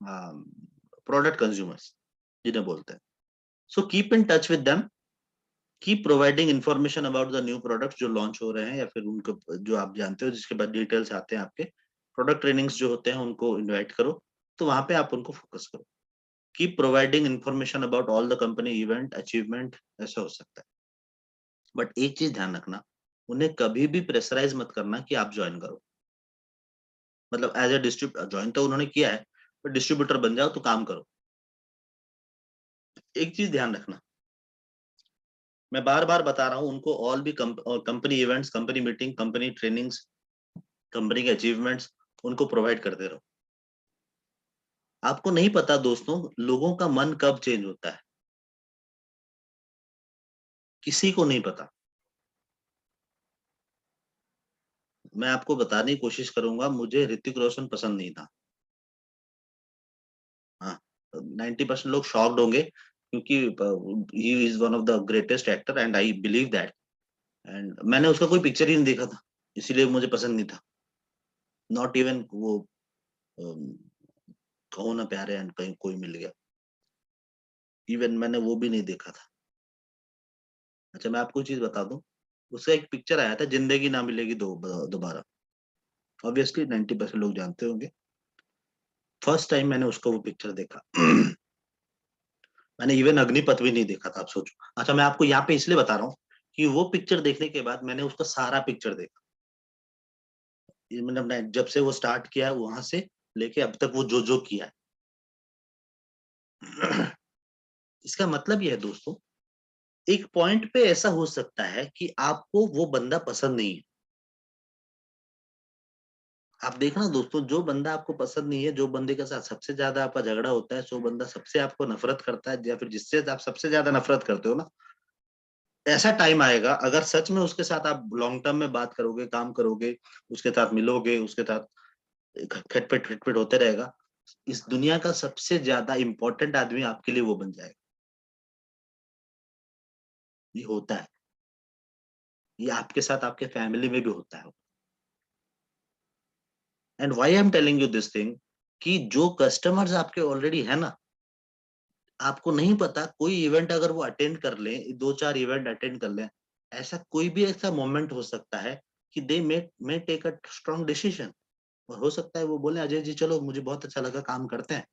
प्रोडक्ट कंज्यूमर्स जिन्हें बोलते हैं। So keep in touch with them, keep providing information about the new products जो लॉन्च हो रहे हैं, या फिर उनको जो आप जानते हो, जिसके बाद डिटेल्स आते हैं आपके। प्रोडक्ट ट्रेनिंग्स जो होते हैं उनको इनवाइट करो, तो वहां पे आप उनको फोकस करो। Keep providing information about all the company event achievement, ऐसा हो सकता है। बट एक चीज ध्यान रखना, उन्हें कभी भी प्रेशराइज मत करना कि आप ज्वाइन करो। मतलब एज ए डिस्ट्रीब्यूटर ज्वाइन तो उन्होंने किया है, पर डिस्ट्रीब्यूटर बन जाओ तो काम करो। एक चीज ध्यान रखना, मैं बार बार बता रहा हूँ उनको, ऑल भी company events, company meeting, company trainings, company के अचीवमेंट्स उनको प्रोवाइड करते रहो। आपको नहीं पता दोस्तों, लोगों का मन कब चेंज होता है, किसी को नहीं पता। मैं आपको बताने की कोशिश करूंगा, मुझे ऋतिक रोशन पसंद नहीं था। हाँ, 90% लोग शॉक्ड होंगे, क्योंकि he is one of the greatest actor and I believe that. And मैंने उसका कोई पिक्चर ही नहीं देखा था। इसीलिए मुझे पसंद नहीं था। नॉट इवन वो कहो ना प्यारे एंड कहीं कोई मिल गया, इवन मैंने वो भी नहीं देखा था। अच्छा मैं आपको चीज बता दूं, उसका एक पिक्चर आया था, जिंदगी ना मिलेगी दोबारा। ऑब्वियसली 90% लोग जानते होंगे। फर्स्ट टाइम मैंने उसका वो पिक्चर देखा मैंने इवन अग्निपथ भी नहीं देखा था, आप सोचो। अच्छा मैं आपको यहाँ पे इसलिए बता रहा हूँ कि वो पिक्चर देखने के बाद मैंने उसका सारा पिक्चर देखा। ये मतलब जब से वो स्टार्ट किया है वहां से लेके अब तक वो जो किया है। इसका मतलब ये है दोस्तों, एक पॉइंट पे ऐसा हो सकता है कि आपको वो बंदा पसंद नहीं है। आप देखना दोस्तों, जो बंदा आपको पसंद नहीं है, जो बंदे के साथ सबसे ज्यादा आपका झगड़ा होता है, जो बंदा सबसे आपको नफरत करता है या फिर जिससे आप सबसे ज्यादा नफरत करते हो ना, ऐसा टाइम आएगा अगर सच में उसके साथ आप लॉन्ग टर्म में बात करोगे, काम करोगे, उसके साथ मिलोगे, उसके साथ खटपट होते रहेगा, इस दुनिया का सबसे ज्यादा इंपॉर्टेंट आदमी आपके लिए वो बन जाएगा। ये होता है, ये आपके साथ आपके फैमिली में भी होता है। And why I am telling you this thing, कि जो कस्टमर्स आपके ऑलरेडी है ना, आपको नहीं पता, कोई इवेंट अगर वो अटेंड कर ले, 2-4 इवेंट अटेंड कर ले, ऐसा कोई भी ऐसा मोमेंट हो सकता है कि they may take a strong decision, और हो सकता है वो बोले अजय जी चलो मुझे बहुत अच्छा लगा, काम करते हैं,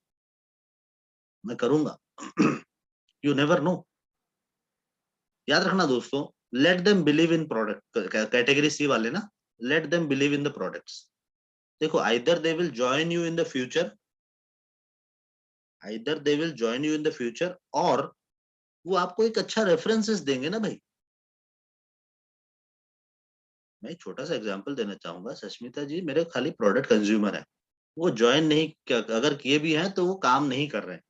मैं करूंगा। You never know. याद रखना दोस्तों, let them believe in product, category C वाले ना, let them believe in the products. देखो either they will join you in the future, either they will join you in the future, और वो आपको एक अच्छा रेफरेंसेस देंगे ना भाई। मैं एक छोटा सा एग्जांपल देना चाहूंगा, सस्मिता जी मेरे खाली प्रोडक्ट कंज्यूमर है, वो ज्वाइन नहीं, अगर किए भी हैं तो वो काम नहीं कर रहे हैं।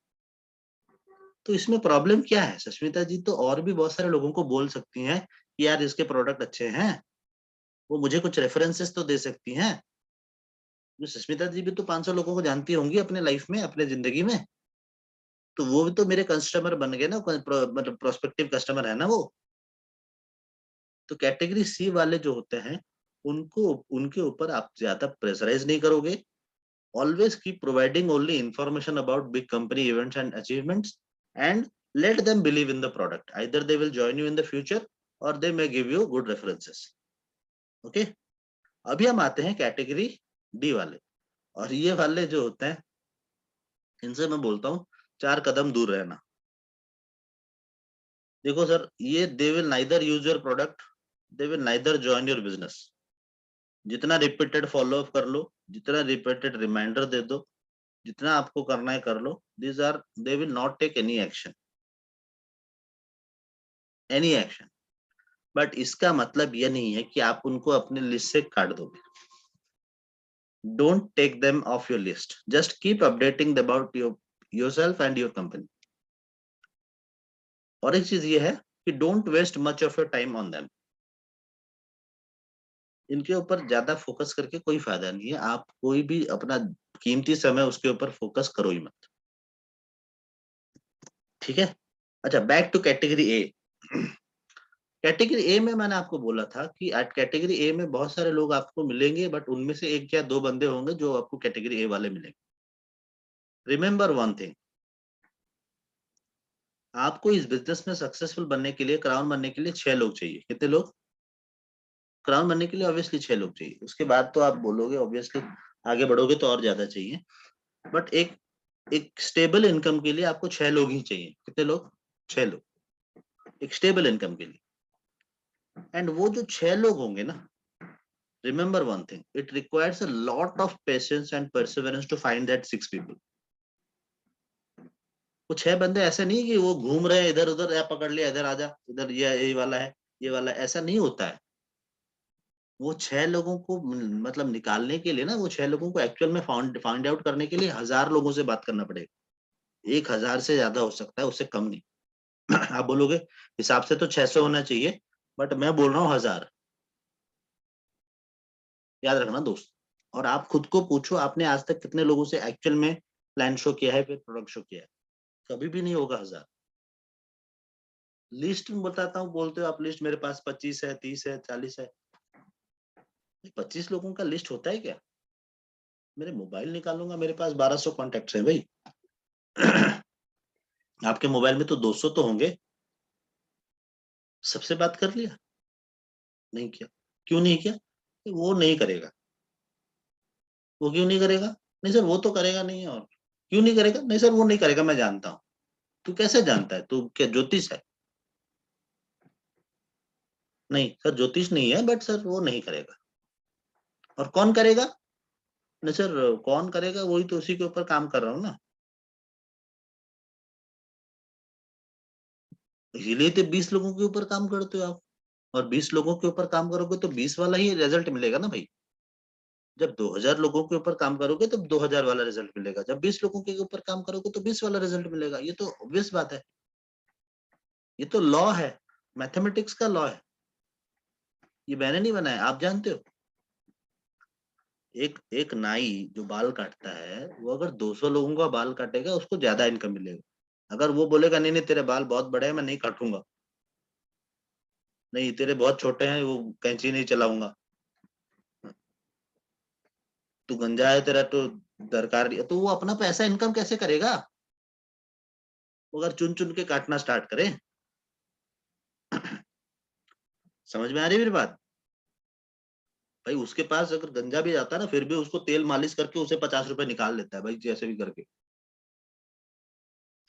तो इसमें प्रॉब्लम क्या है? सस्मिता जी तो और भी बहुत सारे लोगों को बोल सकती हैं कि यार इसके प्रोडक्ट अच्छे हैं, वो मुझे कुछ रेफरेंसेस तो दे सकती हैं। जो सस्मिता जी भी तो 500 लोगों को जानती होंगी अपने लाइफ में, अपने जिंदगी में, तो वो भी तो मेरे कस्टमर बन गए ना, मतलब प्रोस्पेक्टिव कस्टमर है ना वो। तो कैटेगरी सी वाले जो होते हैं, उनको, उनके ऊपर आप ज्यादा प्रेशराइज नहीं करोगे। Always keep providing only information about big company events and achievements, and let them believe in the product. Either they will join you in the future or they may give you good references. Okay? अभी हम आते हैं कैटेगरी डी वाले, और ये वाले जो होते हैं, इनसे मैं बोलता हूँ 4 कदम दूर रहना। देखो सर, ये they will neither use your product, they will neither join your business. जितना रिपीटेड फॉलो अप कर लो, जितना रिपीटेड रिमाइंडर दे दो, जितना आपको करना है कर लो, these are, they will not take any action, any action. But इसका मतलब यह नहीं है कि आप उनको अपने लिस्ट से काट दोगे। Don't take them off your list, just keep updating about yourself and your company. और एक चीज ये है कि don't waste much of your time on them. इनके ऊपर ज्यादा फोकस करके कोई फायदा नहीं है, आप कोई भी अपना कीमती समय उसके ऊपर फोकस करो ही मत। ठीक है? अच्छा, back to category A. Category A में मैंने आपको बोला था कि एट कैटेगरी ए में बहुत सारे लोग आपको मिलेंगे, बट उनमें से 1 या 2 बंदे होंगे जो आपको कैटेगरी ए वाले मिलेंगे। रिमेंबर वन थिंग, आपको इस बिजनेस में सक्सेसफुल बनने के लिए, क्राउन बनने के लिए 6 लोग चाहिए। कितने लोग? क्राउन बनने के लिए ऑब्वियसली 6 लोग चाहिए। उसके बाद तो आप बोलोगे ऑब्वियसली, आगे बढ़ोगे तो और ज्यादा चाहिए, बट एक एक स्टेबल इनकम के लिए आपको 6 लोग ही चाहिए। कितने लोग? 6 लोग, एक स्टेबल इनकम के लिए। एंड वो जो 6 लोग होंगे ना, remember one thing, it requires a lot of patience and perseverance to find that 6 people. वो 6 बंदे ऐसे नहीं कि वो घूम रहे हैं इधर उधर, या पकड़ लिया इधर आजा, इधर ये वाला है, ये वाला, ऐसा नहीं होता है। वो 6 लोगों को मतलब निकालने के लिए ना, वो 6 लोगों को एक्चुअल में फाइंड आउट करने के लिए 1000 लोगों से बात करना पड़ेगा। 1000 से ज्यादा हो सकता है, उससे कम नहीं। आप बोलोगे हिसाब से तो 600 होना चाहिए, बट मैं बोल रहा हूँ 1000। याद रखना दोस्त। और आप खुद को पूछो, आपने आज तक कितने लोगों से एक्चुअल में प्लान शो किया है, फिर प्रोडक्ट शो किया है? कभी भी नहीं होगा 1000। लिस्ट में बताता हूँ, बोलते हो आप लिस्ट मेरे पास 25 है, 30 है, 40 है, 25 लोगों का लिस्ट होता है क्या? मेरे मोबाइल निकालूंगा, मेरे पास 1200 कॉन्टेक्ट्स है भाई। आपके मोबाइल में तो 200 तो होंगे। सबसे बात कर लिया? नहीं किया। क्यों नहीं किया? वो नहीं करेगा। वो क्यों नहीं करेगा? नहीं सर वो तो करेगा नहीं। और क्यों नहीं करेगा? नहीं सर वो नहीं करेगा, मैं जानता हूँ। तू कैसे जानता है? तू क्या ज्योतिष है? नहीं सर ज्योतिष नहीं है, बट सर वो नहीं करेगा। और कौन करेगा? नहीं सर कौन करेगा, वही तो उसी के ऊपर काम कर रहा हूँ ना। इसीलिए तो 20 लोगों के ऊपर काम करते हो आप। और 20 लोगों के ऊपर काम करोगे तो 20 वाला ही रिजल्ट मिलेगा ना भाई। जब 2000 लोगों के ऊपर काम करोगे तब 2000 वाला रिजल्ट मिलेगा, जब 20 लोगों के ऊपर काम करोगे तो 20 वाला रिजल्ट मिलेगा। ये तो ऑब्वियस बात है, ये तो लॉ है, मैथमेटिक्स का लॉ है। ये मैंने नहीं बनाया, आप जानते हो। एक एक नाई जो बाल काटता है, वो अगर 200 लोगों का बाल काटेगा उसको ज्यादा इनकम मिलेगा। अगर वो बोलेगा नहीं नहीं तेरे बाल बहुत बड़े हैं मैं नहीं काटूंगा, नहीं तेरे बहुत छोटे हैं वो कैंची नहीं चलाऊंगा, तू गंजा है तेरा तो दरकार नहीं है, तो वो अपना पैसा इनकम कैसे करेगा? वो अगर चुन चुन के काटना स्टार्ट करे। समझ में आ रही है मेरी बात? भाई उसके पास अगर गंजा भी जाता है ना, फिर भी उसको तेल मालिश करके उसे 50 रुपए निकाल लेता है भाई, जैसे भी करके।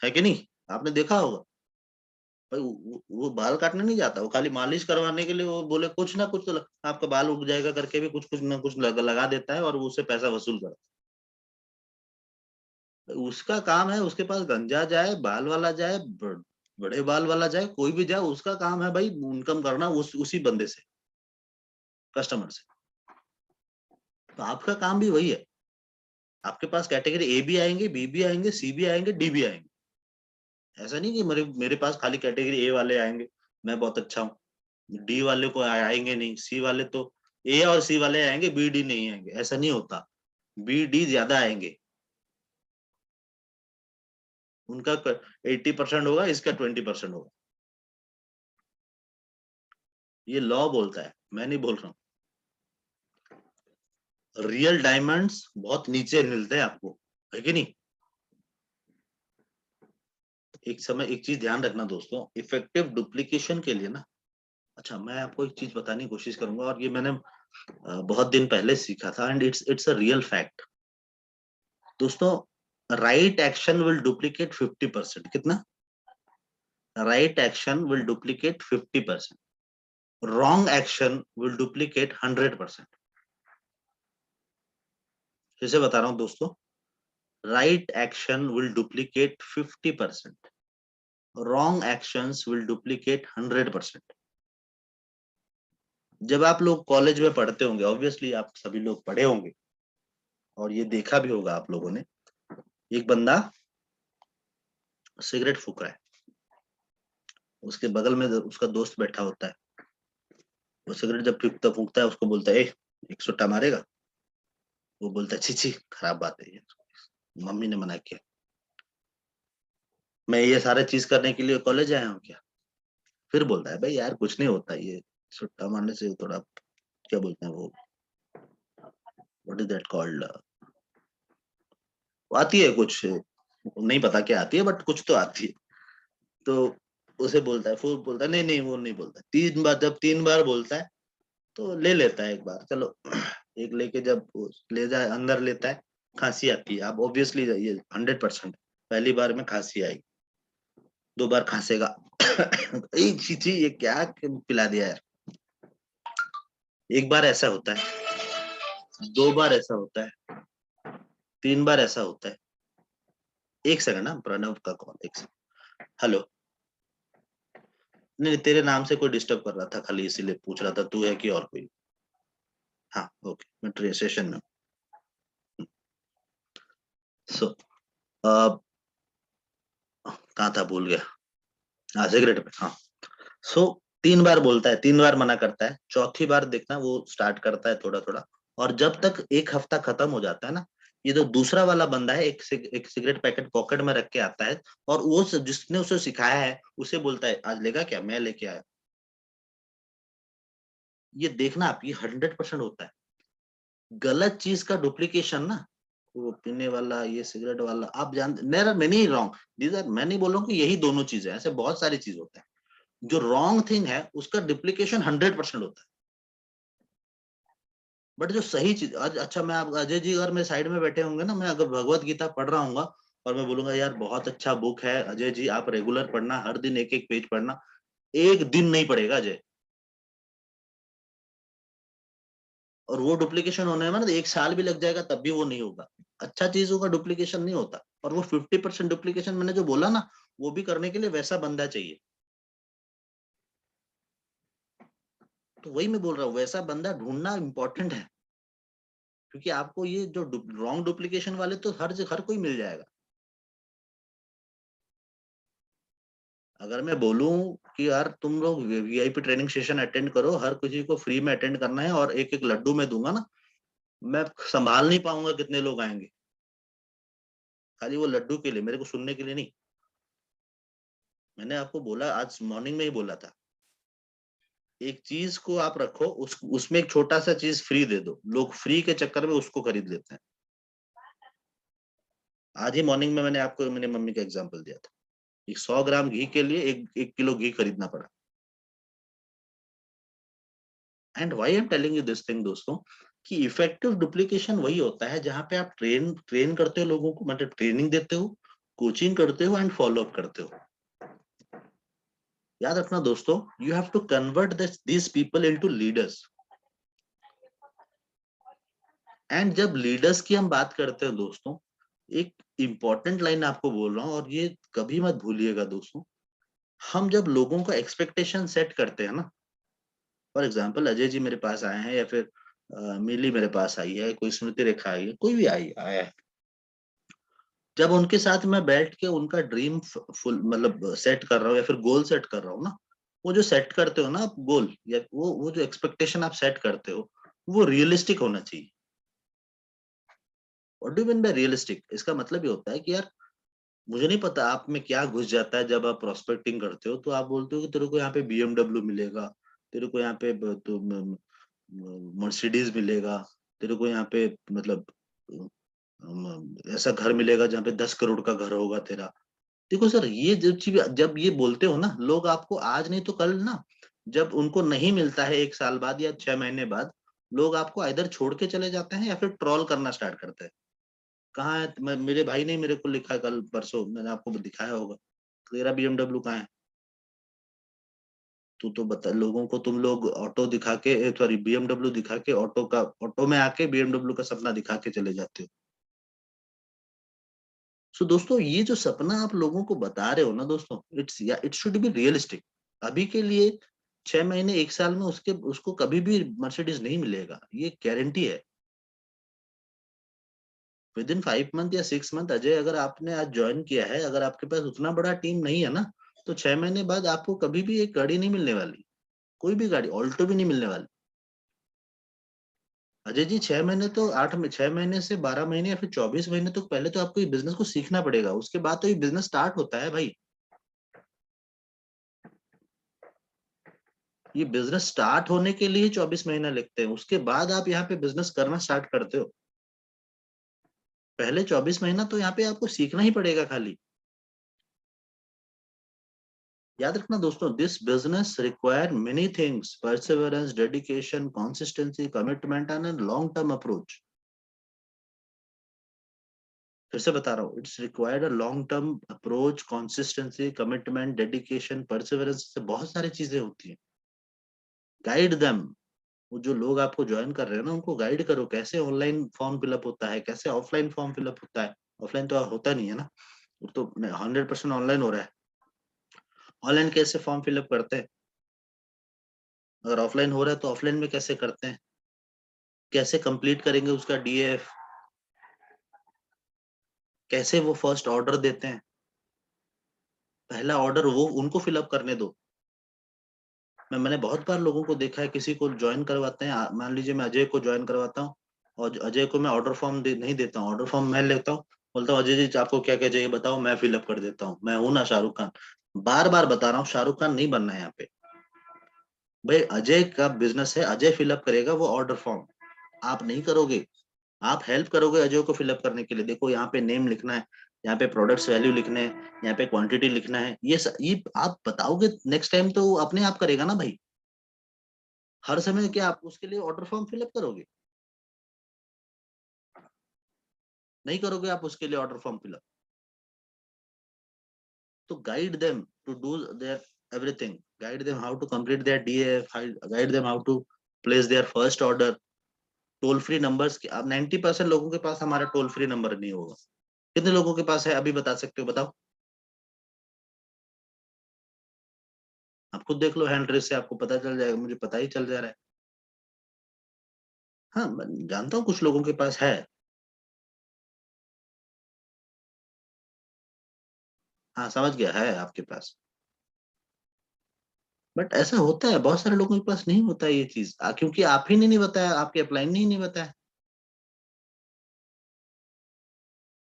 है कि नहीं? आपने देखा होगा भाई। वो बाल काटने नहीं जाता, वो खाली मालिश करवाने के लिए, वो बोले कुछ ना कुछ तो आपका बाल उग जाएगा करके भी कुछ कुछ ना कुछ लगा देता है और वो उससे पैसा वसूल करता है। उसका काम है, उसके पास गंजा जाए, बाल वाला जाए, बड़े बाल वाला जाए, कोई भी जाए, उसका काम है भाई इनकम करना उसी बंदे से, कस्टमर से। तो आपका काम भी वही है। आपके पास कैटेगरी ए भी आएंगे, बी भी आएंगे, सी भी आएंगे, डी भी आएंगे। ऐसा नहीं कि मेरे पास खाली कैटेगरी ए वाले आएंगे, मैं बहुत अच्छा हूँ, डी वाले को आएंगे नहीं, सी वाले तो ए और सी वाले आएंगे, बी डी नहीं आएंगे, ऐसा नहीं होता। बी डी ज्यादा आएंगे, उनका 80% होगा, इसका 20% होगा। ये लॉ बोलता है, मैं नहीं बोल रहा हूँ। रियल डायमंड्स बहुत नीचे मिलते हैं आपको, है कि नहीं? एक समय एक चीज ध्यान रखना दोस्तों, इफेक्टिव डुप्लीकेशन के लिए ना, अच्छा मैं आपको एक चीज बताने की कोशिश करूंगा, और ये मैंने बहुत दिन पहले सीखा था, and it's a real fact दोस्तों। Right action will duplicate 50%। कितना? Right action will duplicate 50%, wrong action will duplicate 100%। फिर से बता रहा हूं दोस्तों, right action will duplicate 50%, wrong actions will duplicate 100%। जब आप लोग कॉलेज में पढ़ते होंगे, ऑब्वियसली आप सभी लोग पढ़े होंगे और ये देखा भी होगा आप लोगों ने, एक बंदा सिगरेट फूक रहा है, उसके बगल में उसका दोस्त बैठा होता है, वो सिगरेट जब फूकता फूकता है उसको बोलता है, ए एक सुट्टा मारेगा? वो बोलता है छी छी खराब बात है ये, मम्मी ने मना किया, मैं ये सारे चीज करने के लिए कॉलेज आया हूँ क्या? फिर बोलता है भाई यार कुछ नहीं होता, ये सुट्टा मारने से थोड़ा, क्या बोलते हैं वो, व्हाट इज दैट कॉल्ड, आती है कुछ, नहीं पता क्या आती है, बट कुछ तो आती है। तो उसे बोलता है, फिर बोलता है नहीं नहीं वो नहीं बोलता, 3 बार, जब 3 बार बोलता है तो ले लेता है एक बार, चलो एक लेके जब वो ले जाए अंदर लेता है, खांसी आती है। अब ऑब्वियसली ये 100% पहली बार में खांसी आएगी, 2 बार खांसेगा, एक चीची ये क्या पिला दिया यार। एक बार ऐसा होता है, 2 बार ऐसा होता है, 3 बार ऐसा होता है। एक सेकंड ना, प्रणव का कॉल, एक सेकंड। हेलो, नहीं तेरे नाम से कोई डिस्टर्ब कर रहा था, खाली इसीलिए पूछ रहा था तू है कि और कोई। हाँ ओके, मैं ट्रेन स्टेशन में। सो कहाँ था, भूल गया। हाँ सिगरेट पे, हाँ। सो 3 बार बोलता है, 3 बार मना करता है, चौथी बार देखना वो स्टार्ट करता है थोड़ा थोड़ा, और जब तक एक हफ्ता खत्म हो जाता है ना, ये जो दूसरा वाला बंदा है एक सिगरेट पैकेट पॉकेट में रख के आता है, और वो जिसने उसे सिखाया है उसे बोलता है आज लेगा क्या, मैं लेके आया। ये देखना आप, ये 100% होता है। गलत चीज का डुप्लीकेशन ना, वो पीने वाला, ये सिगरेट वाला, आप जानते, there are many wrong, these are, मैं नहीं बोल रहा हूँ कि यही दोनों चीजें, ऐसे बहुत सारी चीज होते हैं। जो रॉन्ग थिंग है उसका डुप्लीकेशन 100% होता है, बट जो सही चीज, अच्छा मैं आप अजय जी अगर मेरे साइड में बैठे होंगे ना, मैं अगर भगवत गीता पढ़ रहा हूँ और मैं बोलूंगा यार बहुत अच्छा बुक है अजय जी, आप रेगुलर पढ़ना, हर दिन एक एक पेज पढ़ना, एक दिन नहीं पढ़ेगा अजय, और वो डुप्लीकेशन होने में ना 1 साल भी लग जाएगा तब भी वो नहीं होगा। अच्छा चीजों का डुप्लीकेशन नहीं होता, और वो 50% डुप्लीकेशन मैंने जो बोला ना, वो भी करने के लिए वैसा बंदा चाहिए। तो वही मैं बोल रहा हूँ, वैसा बंदा ढूंढना इंपॉर्टेंट है, क्योंकि आपको ये जो रॉन्ग डुप्लीकेशन वाले तो हर कोई मिल जाएगा। अगर मैं बोलूं कि यार तुम लोग वीआईपी ट्रेनिंग सेशन अटेंड करो, हर किसी को फ्री में अटेंड करना है, और एक एक लड्डू मैं दूंगा ना, मैं संभाल नहीं पाऊंगा कितने लोग आएंगे, खाली वो लड्डू के लिए, मेरे को सुनने के लिए नहीं। मैंने आपको बोला, आज मॉर्निंग में ही बोला था, एक चीज को आप रखो, उसमें एक छोटा सा चीज फ्री दे दो, लोग फ्री के चक्कर में उसको खरीद लेते हैं। आज ही मॉर्निंग में मैंने आपको मेरी मम्मी का एग्जांपल दिया था, 100 ग्राम घी के लिए 1 किलो घी खरीदना पड़ा। And why I am telling you this thing दोस्तों, कि इफेक्टिव डुप्लीकेशन वही होता है जहां पे आप ट्रेन करते हो लोगों को, मतलब ट्रेनिंग देते हो, कोचिंग करते हो एंड फॉलो अप करते हो। याद रखना दोस्तों, you have to convert this people into leaders. And जब लीडर्स की हम बात करते हैं दोस्तों, एक इंपॉर्टेंट लाइन आपको बोल रहा हूं, और ये कभी मत भूलिएगा दोस्तों, हम जब लोगों का एक्सपेक्टेशन सेट करते हैं ना, फॉर एग्जाम्पल अजय जी मेरे पास आए हैं, या फिर मिली मेरे पास आई है, कोई स्मृति रेखा आई है, कोई भी आया है, जब उनके साथ मैं बैठ के उनका ड्रीम फुल मतलब सेट कर रहा हूँ, या फिर गोल सेट कर रहा हूँ ना, वो जो सेट करते हो ना आप गोल, या वो जो एक्सपेक्टेशन आप सेट करते हो, वो रियलिस्टिक होना चाहिए। What do mean by realistic? इसका मतलब ये होता है कि यार, मुझे नहीं पता आप में क्या घुस जाता है जब आप प्रोस्पेक्टिंग करते हो, तो आप बोलते हो कि तेरे को यहाँ पे BMW मिलेगा, तेरे को यहाँ पे तो मर्सिडीज मिलेगा, तेरे को यहाँ पे मतलब ऐसा घर मिलेगा जहाँ पे 10 करोड़ का घर होगा तेरा। देखो सर, ये जो चीज जब ये बोलते हो ना लोग, आपको आज नहीं तो कल ना, जब उनको नहीं मिलता है 1 साल बाद या 6 महीने बाद, लोग आपको इधर छोड़ के चले जाते हैं या फिर ट्रोल करना स्टार्ट करते हैं। कहाँ है मेरे भाई ने मेरे को लिखा कल परसों, मैंने आपको दिखाया होगा, तेरा BMW कहाँ है? तू तो बता लोगों को, तुम लोग ऑटो दिखा के, सॉरी BMW दिखा के, ऑटो में आके BMW का सपना दिखा के चले जाते हो। सो दोस्तों, ये जो सपना आप लोगों को बता रहे हो ना दोस्तों, इट शुड बी रियलिस्टिक। अभी के लिए 6 महीने 1 साल में उसको कभी भी मर्सिडीज नहीं मिलेगा, ये गारंटी है। विद इन 5 मंथ या 6 मंथ, अजय अगर आपने आज ज्वाइन किया है, अगर आपके पास उतना बड़ा टीम नहीं है ना, तो 6 महीने बाद आपको कभी भी एक गाड़ी नहीं मिलने वाली, कोई भी गाड़ी, ऑल्टो भी नहीं मिलने वाली। अजय जी 6 महीने तो 6 महीने से 12 महीने या फिर 24 महीने तो पहले तो आपको ये बिजनेस को सीखना पड़ेगा, उसके बाद तो ये बिजनेस स्टार्ट होता है भाई। ये बिजनेस स्टार्ट होने के लिए 24 महीना लगते हैं, उसके बाद आप यहाँ पे बिजनेस करना स्टार्ट करते हो। पहले 24 महीना तो यहाँ पे आपको सीखना ही पड़ेगा खाली। याद रखना दोस्तों, this business require many things, perseverance, dedication, consistency, commitment and long term approach. फिर से बता रहा हूँ, it's required a long term approach, consistency, commitment, dedication, perseverance से बहुत सारी चीजें होती हैं। गाइड देम, वो जो लोग आपको ज्वाइन कर रहे हैं ना, उनको गाइड करो, कैसे ऑनलाइन फॉर्म फिलअप होता है, कैसे ऑफलाइन फॉर्म फिलअप होता है। ऑफलाइन तो होता नहीं है ना, वो तो 100% ऑनलाइन हो रहा है। ऑनलाइन कैसे फॉर्म फिलअप करते हैं, अगर ऑफलाइन हो रहा है तो ऑफलाइन में कैसे करते हैं, कैसे कंप्लीट करेंगे उसका DAF, कैसे वो फर्स्ट ऑर्डर देते हैं, पहला ऑर्डर वो उनको फिलअप करने दो। मैंने बहुत बार लोगों को देखा है, किसी को ज्वाइन करवाते हैं, मान लीजिए मैं अजय को ज्वाइन करवाता हूँ, और अजय को मैं ऑर्डर फॉर्म नहीं देता हूँ, ऑर्डर फॉर्म मैं लेता हूँ, बोलता हूँ अजय जी आपको क्या क्या चाहिए बताओ, मैं फिलअप कर देता हूँ, मैं हूं ना शाहरुख खान। बार बार बता रहा हूँ, शाहरुख खान नहीं बनना है यहाँ पे भाई, अजय का बिजनेस है, अजय फिलअप करेगा वो ऑर्डर फॉर्म। आप नहीं करोगे, आप हेल्प करोगे अजय को फिलअप करने के लिए। देखो यहाँ पे नेम लिखना है, यहाँ पे प्रोडक्ट्स वैल्यू लिखने हैं, यहाँ पे क्वांटिटी लिखना है, ये आप बताओगे नेक्स्ट टाइम तो वो अपने आप करेगा ना भाई। हर समय क्या आप उसके लिए ऑर्डर फॉर्म फिलअप करोगे? नहीं करोगे आप उसके लिए ऑर्डर फॉर्म फिलअप। तो guide them to do their everything, guide them how to complete their DF, guide them how to place their first order. Toll free numbers, अब 90% लोगों के पास हमारा टोल फ्री नंबर नहीं होगा। कितने लोगों के पास है अभी बता सकते हो? बताओ, आप खुद देख लो, हैंड रेस से आपको पता चल जाएगा, मुझे पता ही चल जा रहा है। हाँ, मैं जानता हूँ कुछ लोगों के पास है। हाँ समझ गया, है आपके पास। बट ऐसा होता है, बहुत सारे लोगों के पास नहीं होता है ये चीज, क्योंकि आप ही ने नहीं बताया, आपके अपलाइन ने ही नहीं बताया।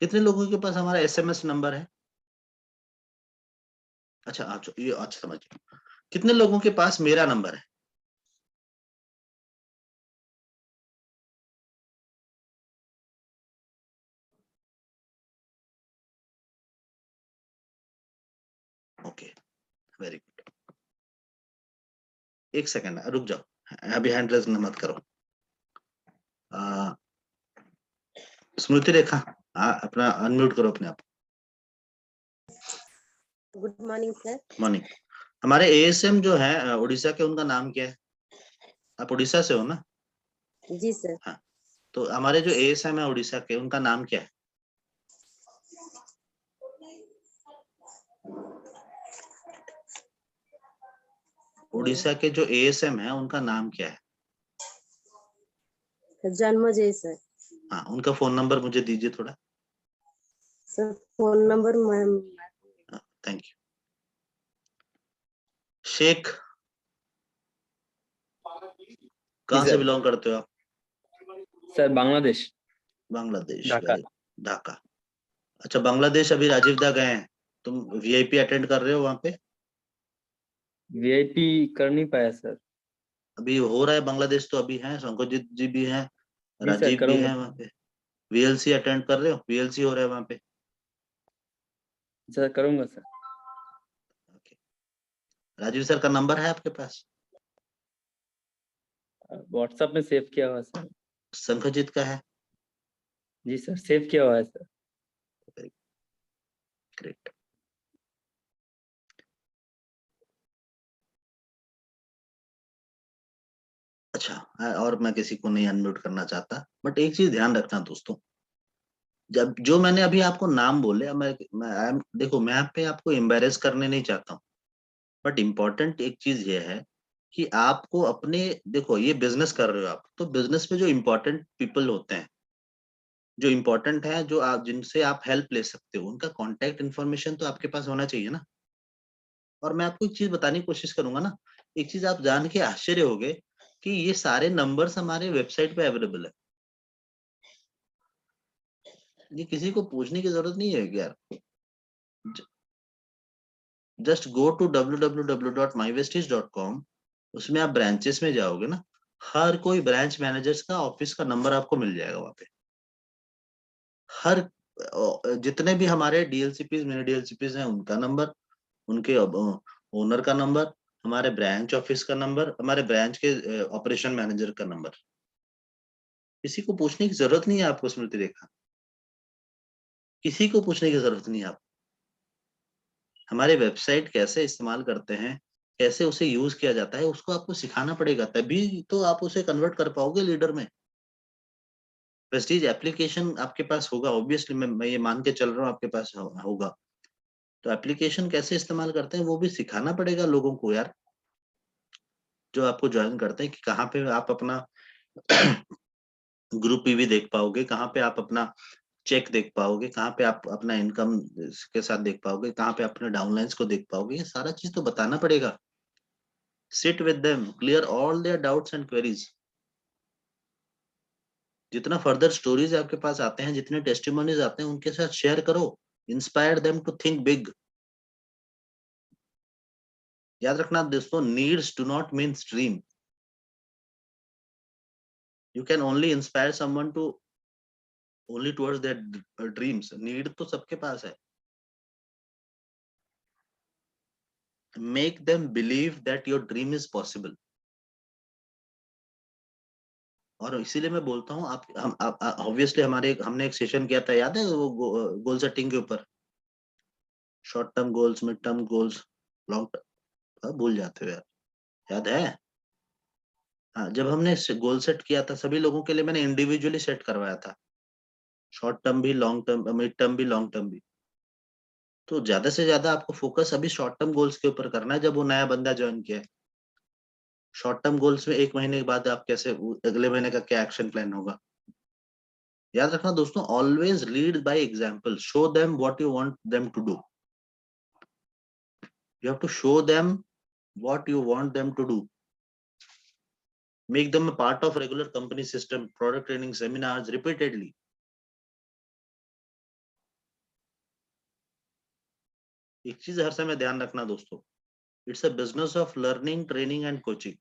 कितने लोगों के पास हमारा एसएमएस नंबर है? अच्छा, ये अच्छा समझ गया। कितने लोगों के पास मेरा नंबर है? Okay, very good. एक सेकंड रुक जाओ, अभी हैंड रेज मत करो। स्मृति रेखा, अपना अनम्यूट करो अपने आप। Good morning sir. मॉर्निंग। हमारे एएसएम जो है उड़ीसा के, उनका नाम क्या है? आप उड़ीसा से हो ना? जी सर। हाँ, तो हमारे जो एएसएम है उड़ीसा के, उनका नाम क्या है? उड़ीसा के जो एएसएम है उनका नाम क्या है? जन्मजय सर। हाँ, उनका फोन नंबर मुझे दीजिए थोड़ा। Sir phone number ma'am. Thank you. Sheikh, कहाँ से सर। बिलोंग करते हो आप? सर बांग्लादेश। बांग्लादेश, ढाका। वेरी, ढाका। अच्छा, बांग्लादेश अभी राजीव दा गए हैं, तुम वीआईपी अटेंड कर रहे हो वहां पे? वीआईपी कर नहीं पाया सर। अभी हो रहा है बांग्लादेश, तो अभी है, शंकरजीत जी भी हैं, जी सर, राजीव भी करूंगा। हैं वहां पे। वीएलसी अटेंड कर रहे हो? वीएलसी हो रहा है वहां पे। सर करूंगा सर। Okay. राजीव सर का नंबर है आपके पास? व्हाट्सएप में सेव किया हुआ है सर। शंकरजीत का है? जी सर, सेव किया हुआ है सर। ग्रेट। अच्छा, और मैं किसी को नहीं अनम्यूट करना चाहता, बट एक चीज ध्यान रखना दोस्तों, जब जो मैंने अभी आपको नाम बोले, देखो मैं यहाँ पे आपको एम्बेरस करने नहीं चाहता हूँ, बट इम्पोर्टेंट एक चीज ये है कि आपको अपने, देखो ये बिजनेस कर रहे हो आप, तो बिजनेस में जो इम्पोर्टेंट पीपल होते हैं, जो इम्पोर्टेंट है, जो आप जिनसे आप हेल्प ले सकते हो, उनका कॉन्टेक्ट इन्फॉर्मेशन तो आपके पास होना चाहिए ना। और मैं आपको एक चीज बताने की कोशिश करूंगा ना, एक चीज आप जान के आश्चर्य होगे कि ये सारे नंबर्स हमारे वेबसाइट पे अवेलेबल है। ये किसी को पूछने की जरूरत नहीं है यार। जस्ट गो टू www.mywestige.com, उसमें आप ब्रांचेस में जाओगे ना, हर कोई ब्रांच मैनेजर्स का ऑफिस का नंबर आपको मिल जाएगा वहां पे। हर जितने भी हमारे डीएलसीपीज, मिनी डीएलसीपीज हैं, उनका नंबर, उनके ओनर का नंबर, हमारे ब्रांच ऑफिस का नंबर, हमारे ब्रांच के ऑपरेशन मैनेजर का नंबर। किसी को पूछने की जरूरत नहीं है आपको स्मृति रेखा, किसी को पूछने की जरूरत नहीं है आप। हमारे वेबसाइट कैसे इस्तेमाल करते हैं, कैसे उसे यूज किया जाता है, उसको आपको सिखाना पड़ेगा, तभी तो आप उसे कन्वर्ट कर पाओगे लीडर में। प्रेस्टीज एप्लीकेशन आपके पास होगा, ऑब्वियसली मैं ये मान के चल रहा हूँ आपके पास होगा, तो एप्लीकेशन कैसे इस्तेमाल करते हैं वो भी सिखाना पड़ेगा लोगों को यार, जो आपको ज्वाइन करते हैं, कि कहाँ पे आप अपना ग्रुप पीवी देख पाओगे, कहाँ पे आप अपना चेक देख पाओगे, कहाँ पे आप अपना इनकम के साथ देख पाओगे, कहाँ पे अपने डाउनलाइंस को देख पाओगे, ये सारा चीज तो बताना पड़ेगा। Sit with them, clear all their doubts and queries. जितना फर्दर स्टोरीज आपके पास आते हैं, जितने टेस्टिमोनीज आते हैं, उनके साथ शेयर करो, inspire them to think big. याद रखना दोस्तों, needs do not mean dream. You can only inspire someone to only towards their dreams. Need तो सबके पास है. Make them believe that your dream is possible. और इसीलिए मैं बोलता हूँ हम ऑब्वियसली हमने एक सेशन किया था, याद है वो गोल सेटिंग के ऊपर, short term goals, mid term goals, long term, भूल जाते हो यार, याद है? हाँ, जब हमने गोल सेट किया था सभी लोगों के लिए मैंने इंडिविजुअली सेट करवाया था, शॉर्ट टर्म भी, लॉन्ग टर्म, मिड टर्म भी, लॉन्ग टर्म भी. तो ज्यादा से ज्यादा आपको फोकस अभी शॉर्ट टर्म गोल्स के ऊपर करना है. जब वो नया बंदा ज्वाइन किया है, शॉर्ट टर्म गोल्स में 1 महीने के बाद आप कैसे, अगले महीने का क्या एक्शन प्लान होगा. याद रखना दोस्तों, always lead by example. Show them what you want them to do. You have to show them what you want them to do. Make them a part of regular company system, product training seminars repeatedly. एक चीज हर समय ध्यान रखना दोस्तों, it's a business of learning, training and coaching.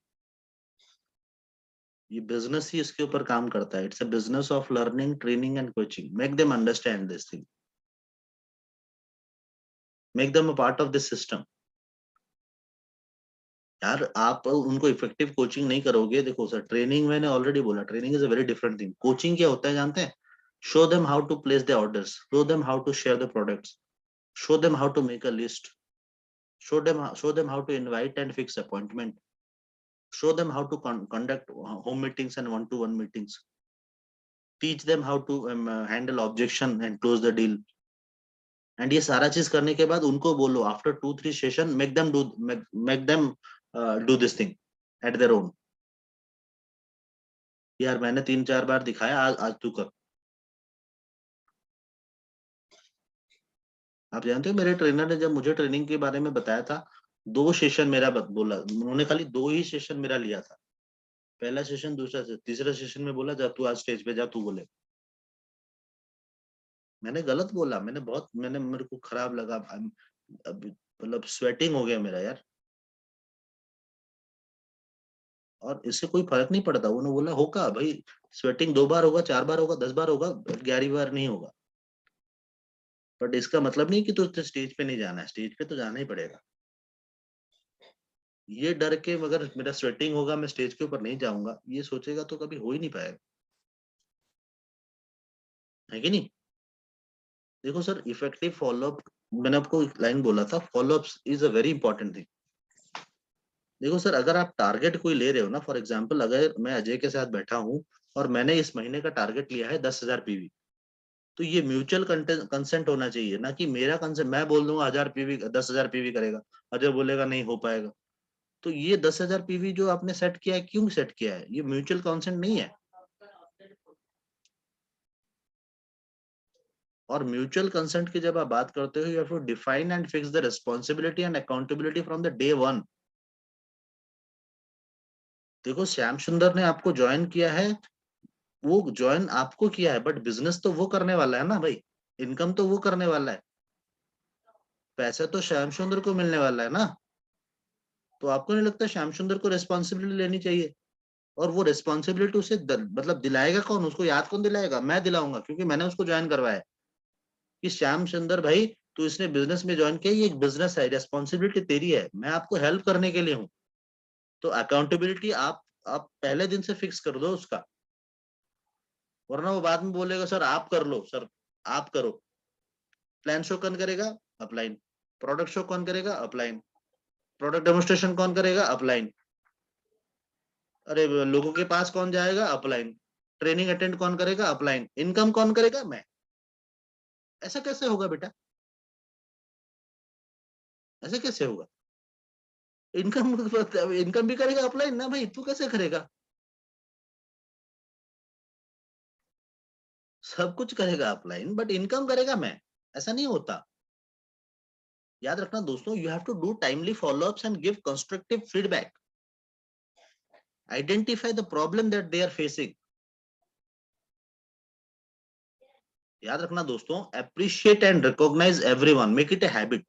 ये बिजनेस ही इसके ऊपर काम करता है. It's a business of learning, training and coaching. Make them understand this thing, make them a part of this system. यार आप उनको इफेक्टिव कोचिंग नहीं करोगे. देखो सर, ट्रेनिंग मैंने ऑलरेडी बोला, training is a very different thing. Coaching क्या होता है जानते हैं? Show them how to place the orders, show them how to share the products, show them how to make a list, show them how to invite and fix appointment, show them how to conduct home meetings and one-to-one meetings, teach them how to handle objection and close the deal. And ये सारा चीज करने के बाद उनको बोलो after 2-3 session make them do this thing at their own. यार मैंने 3-4 बार दिखाया, आज तू कर. आप जानते हो मेरे ट्रेनर ने जब मुझे ट्रेनिंग के बारे में बताया था, 2 सेशन मेरा बोला उन्होंने, खाली 2 ही सेशन मेरा लिया था. पहला सेशन, दूसरा से तीसरा सेशन में बोला जा तू आज स्टेज पे जा, तू बोले. मैंने गलत बोला, मेरे को खराब लगा, मतलब स्वेटिंग हो गया मेरा यार. और इससे कोई फर्क नहीं पड़ता. उन्होंने बोला होगा भाई, स्वेटिंग 2 बार होगा, 4 बार होगा, 10 बार होगा, 11वीं बार नहीं होगा. बट इसका मतलब नहीं कि तो स्टेज पे नहीं जाना है. स्टेज पे तो जाना ही पड़ेगा. ये डर के अगर मेरा स्वेटिंग होगा, मैं स्टेज के ऊपर नहीं जाऊंगा, ये सोचेगा तो कभी हो ही नहीं पाएगा, है कि नहीं? देखो सर, इफेक्टिव फॉलोअप, मैंने आपको एक लाइन बोला था, follow up is a very important thing. देखो सर, अगर आप टारगेट कोई ले रहे हो ना, फॉर एग्जांपल अगर मैं अजय के साथ बैठा हूं और मैंने इस महीने का टारगेट लिया है 10,000 पीवी, तो ये म्यूचुअल कंसेंट होना चाहिए, ना कि मेरा कंसेंट. मैं बोल दूंगा 1000 पीवी, 10,000 पीवी करेगा, अजय बोलेगा नहीं हो पाएगा. तो ये 10,000 पीवी जो आपने सेट किया है, क्यों सेट किया है? ये म्यूचुअल कंसेंट नहीं है. और म्यूचुअल कंसेंट की जब आप बात करते हो, you have to define and fix the responsibility and accountability from the day 1. देखो, श्याम सुंदर ने आपको ज्वाइन किया है, वो ज्वाइन आपको किया है, बट बिजनेस तो वो करने वाला है ना भाई. इनकम तो वो करने वाला है, पैसा तो श्याम सुंदर को मिलने वाला है ना. तो आपको नहीं लगता श्याम सुंदर को रिस्पॉन्सिबिलिटी लेनी चाहिए? और वो रिस्पॉन्सिबिलिटी उसे मतलब दिलाएगा कौन? उसको याद कौन दिलाएगा? मैं दिलाऊंगा, क्योंकि मैंने उसको ज्वाइन करवाया है. कि श्याम सुंदर भाई, तू इसने बिजनेस में ज्वाइन किया, ये एक बिजनेस है, रिस्पॉन्सिबिलिटी तेरी है, मैं आपको हेल्प करने के लिए हूँ. तो अकाउंटेबिलिटी आप पहले दिन से फिक्स कर दो उसका. वरना वो बाद में बोलेगा सर आप कर लो, सर आप करो. प्लान शो कौन करेगा? अपलाइन. प्रोडक्ट शो कौन करेगा? अपलाइन. प्रोडक्ट डेमोन्स्ट्रेशन कौन करेगा? अपलाइन. अरे लोगों के पास कौन जाएगा? अपलाइन. ट्रेनिंग अटेंड कौन करेगा? अपलाइन. इनकम कौन करेगा? मैं. ऐसा कैसे होगा बेटा? ऐसे कैसे होगा? इनकम भी करेगा अपलाइन ना भाई, तू कैसे करेगा? सब कुछ करेगा अपलाइन, बट इनकम करेगा मैं. ऐसा नहीं होता. याद रखना दोस्तों, you have to do timely followups and give constructive feedback. Identify the problem that they are facing. याद रखना दोस्तों, appreciate and recognise everyone, make it a habit.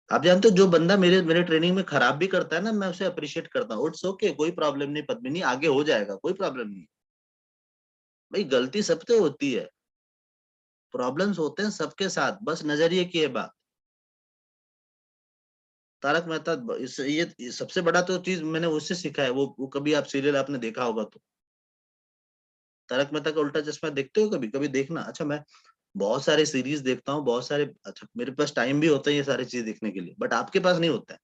आप जानते हो जो बंदा मेरे मेरे ट्रेनिंग में खराब भी करता है ना, मैं उसे अप्रिशिएट करता हूँ। इट्स ओके, कोई प्रॉब्लम नहीं पद्मिनी, आगे हो जाएगा, कोई प्रॉब्लम नहीं। भाई गलती सबसे होती है, प्रॉब्लम्स होते हैं सबके साथ, बस नजरिए की है बात। तारक मेहता ये सबसे बड़ा तो चीज मैंने उससे सीखा है। वो कभी आप सीरियल आपने देखा होगा तो, तारक मेहता का उल्टा चश्मा देखते हो? कभी कभी देखना। अच्छा, मैं बहुत सारे सीरीज देखता हूँ, बहुत सारे, अच्छा मेरे पास टाइम भी होता है ये सारी चीज देखने के लिए, बट आपके पास नहीं होता है।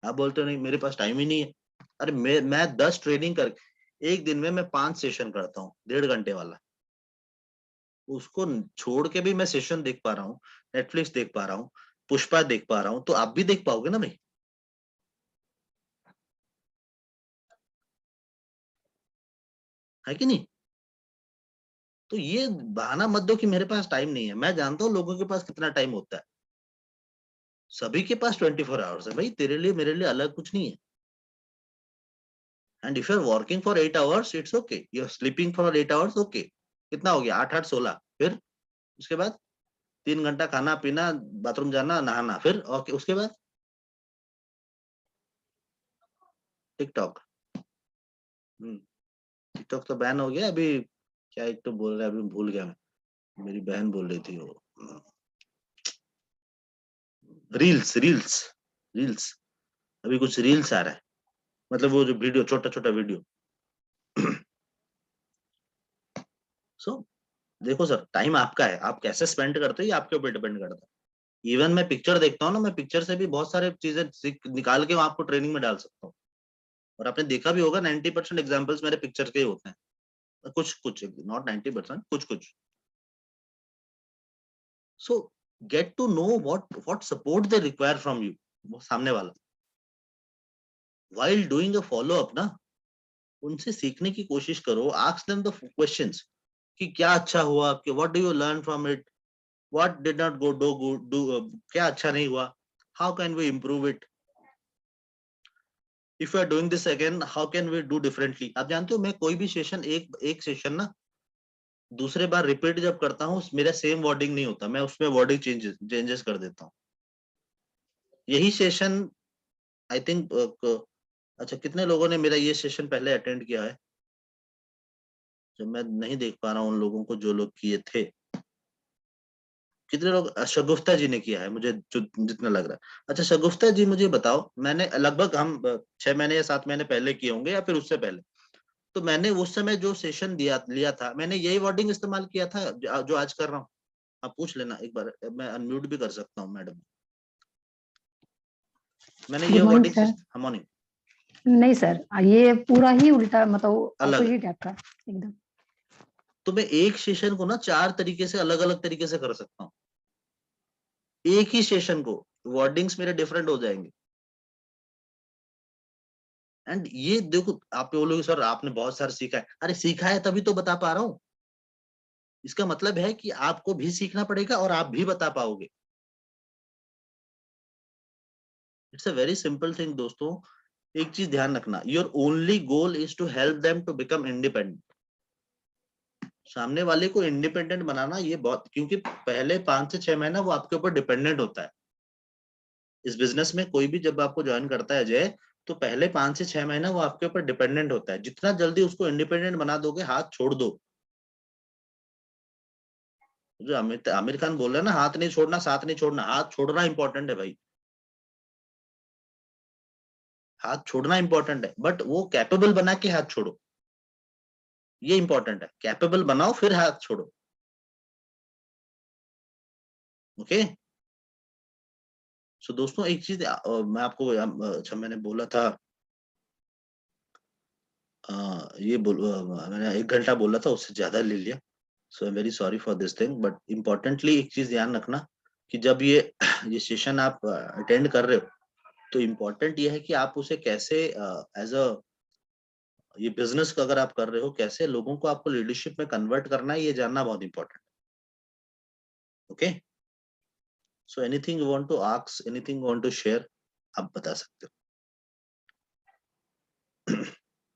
आप बोलते हो नहीं मेरे पास टाइम ही नहीं है। अरे मैं 10 ट्रेनिंग कर, एक दिन में मैं 5 सेशन करता हूँ 1.5 घंटे वाला। उसको छोड़ के भी मैं सेशन देख पा रहा हूँ, नेटफ्लिक्स देख पा रहा हूँ, पुष्पा देख पा रहा हूँ, तो आप भी देख पाओगे ना भाई। है कि नहीं? तो ये बहाना मत दो कि मेरे पास टाइम नहीं है। मैं जानता हूँ लोगों के पास कितना टाइम होता है, सभी के पास 24 आवर्स है भाई। तेरे लिए मेरे लिए अलग कुछ नहीं है। And if you are working for 8 hours it's okay, you are sleeping for 8 hours okay. कितना हो गया? 8 8 16। फिर उसके बाद 3 घंटा खाना पीना, बाथरूम जाना, नहाना, फिर ओके। उसके बाद टिकटॉक। टिकटॉक तो बैन हो गया अभी। क्या एक तो बोल रहा है, अभी भूल गया मैं, मेरी बहन बोल रही थी वो, रील्स रील्स रील्स। अभी कुछ रील्स आ रहा है, मतलब वो जो वीडियो, छोटा छोटा वीडियो। सो देखो सर, टाइम आपका है, आप कैसे स्पेंड करते हो ये आपके ऊपर डिपेंड करता है। इवन मैं पिक्चर देखता हूँ ना, मैं पिक्चर से भी बहुत सारे चीजें निकाल के आपको ट्रेनिंग में डाल सकता हूँ। और आपने देखा भी होगा 90% एग्जाम्पल्स मेरे पिक्चर के ही होते हैं, कुछ कुछ, नॉट 90%, कुछ कुछ। So get to know what support they require from you, वो सामने वाला, while doing a follow up ना, उनसे सीखने की कोशिश करो। आस्क देम द क्वेश्चंस कि क्या अच्छा हुआ, कि what do you learn from it, what did not go do good, do क्या अच्छा नहीं हुआ, how can we improve it, if you are doing this again how can we do differently. आप जानते हो मैं कोई भी सेशन, एक सेशन ना दूसरे बार रिपीट जब करता हूँ, मेरा सेम वर्डिंग नहीं होता, मैं उसमें वर्डिंग चेंजेस कर देता हूँ। यही सेशन आई थिंक, अच्छा कितने लोगों ने मेरा ये सेशन पहले अटेंड किया है? जब मैं नहीं देख पा रहा हूँ उन लोगों को जो लोग किए थे, कितने लोग, शगुफ्ता जी ने किया है मुझे जो जितना लग रहा है। अच्छा शगुफ्ता जी मुझे बताओ, मैंने लगभग हम 6 महीने या 7 महीने पहले किए होंगे या फिर उससे पहले, तो मैंने उस समय जो सेशन लिया था, मैंने यही वर्डिंग इस्तेमाल किया था जो आज कर रहा हूँ। आप पूछ लेना एक बार, मैं अनम्यूट भी कर सकता हूँ मैडम। मैंने ये good morning wording sir. Morning नहीं सर, ये पूरा ही उल्टा, मतलब अलग है। ऑपोजिट है आपका एकदम। तो मैं एक सेशन को ना 4 तरीके से, अलग अलग तरीके से कर सकता हूँ। एक ही सेशन को वर्डिंग्स मेरे डिफरेंट हो जाएंगे। एंड ये देखो, आप बोलोगे सर आपने बहुत सारा सीखा है, अरे सीखा है तभी तो बता पा रहा हूँ। इसका मतलब है कि आपको भी सीखना पड़ेगा और आप भी बता पाओगे। It's a very simple thing दोस्तों। एक चीज ध्यान रखना, your only goal is to help them to become independent. सामने वाले को इंडिपेंडेंट बनाना ये बहुत, क्योंकि पहले 5 से 6 महीना वो आपके ऊपर डिपेंडेंट होता है। इस बिजनेस में कोई भी जब आपको ज्वाइन करता है अजय, तो पहले 5 से 6 महीना वो आपके ऊपर डिपेंडेंट होता है। जितना जल्दी उसको इंडिपेंडेंट बना दोगे, हाथ छोड़ दो। जो आमिर खान बोल रहे हैं ना, हाथ नहीं छोड़ना साथ नहीं छोड़ना, हाथ छोड़ना इंपॉर्टेंट है भाई। हाथ छोड़ना इंपॉर्टेंट है, बट वो कैपेबल बना के हाथ छोड़ो, ये इंपॉर्टेंट है। कैपेबल बनाओ फिर हाथ छोड़ो। ओके। सो दोस्तों एक चीज मैं आपको अच्छा मैंने बोला था, मैंने 1 घंटा बोला था, उससे ज्यादा ले लिया। So I am very sorry for this thing, but importantly एक चीज ध्यान रखना कि जब ये ये सेशन आप अटेंड कर रहे हो, तो इम्पोर्टेंट ये है कि आप उसे कैसे एज अ, ये बिजनेस का अगर आप कर रहे हो, कैसे लोगों को आपको लीडरशिप में कन्वर्ट करना है, ये जानना बहुत important. Okay. So anything you want to ask, anything you want to share, आप बता सकते हो।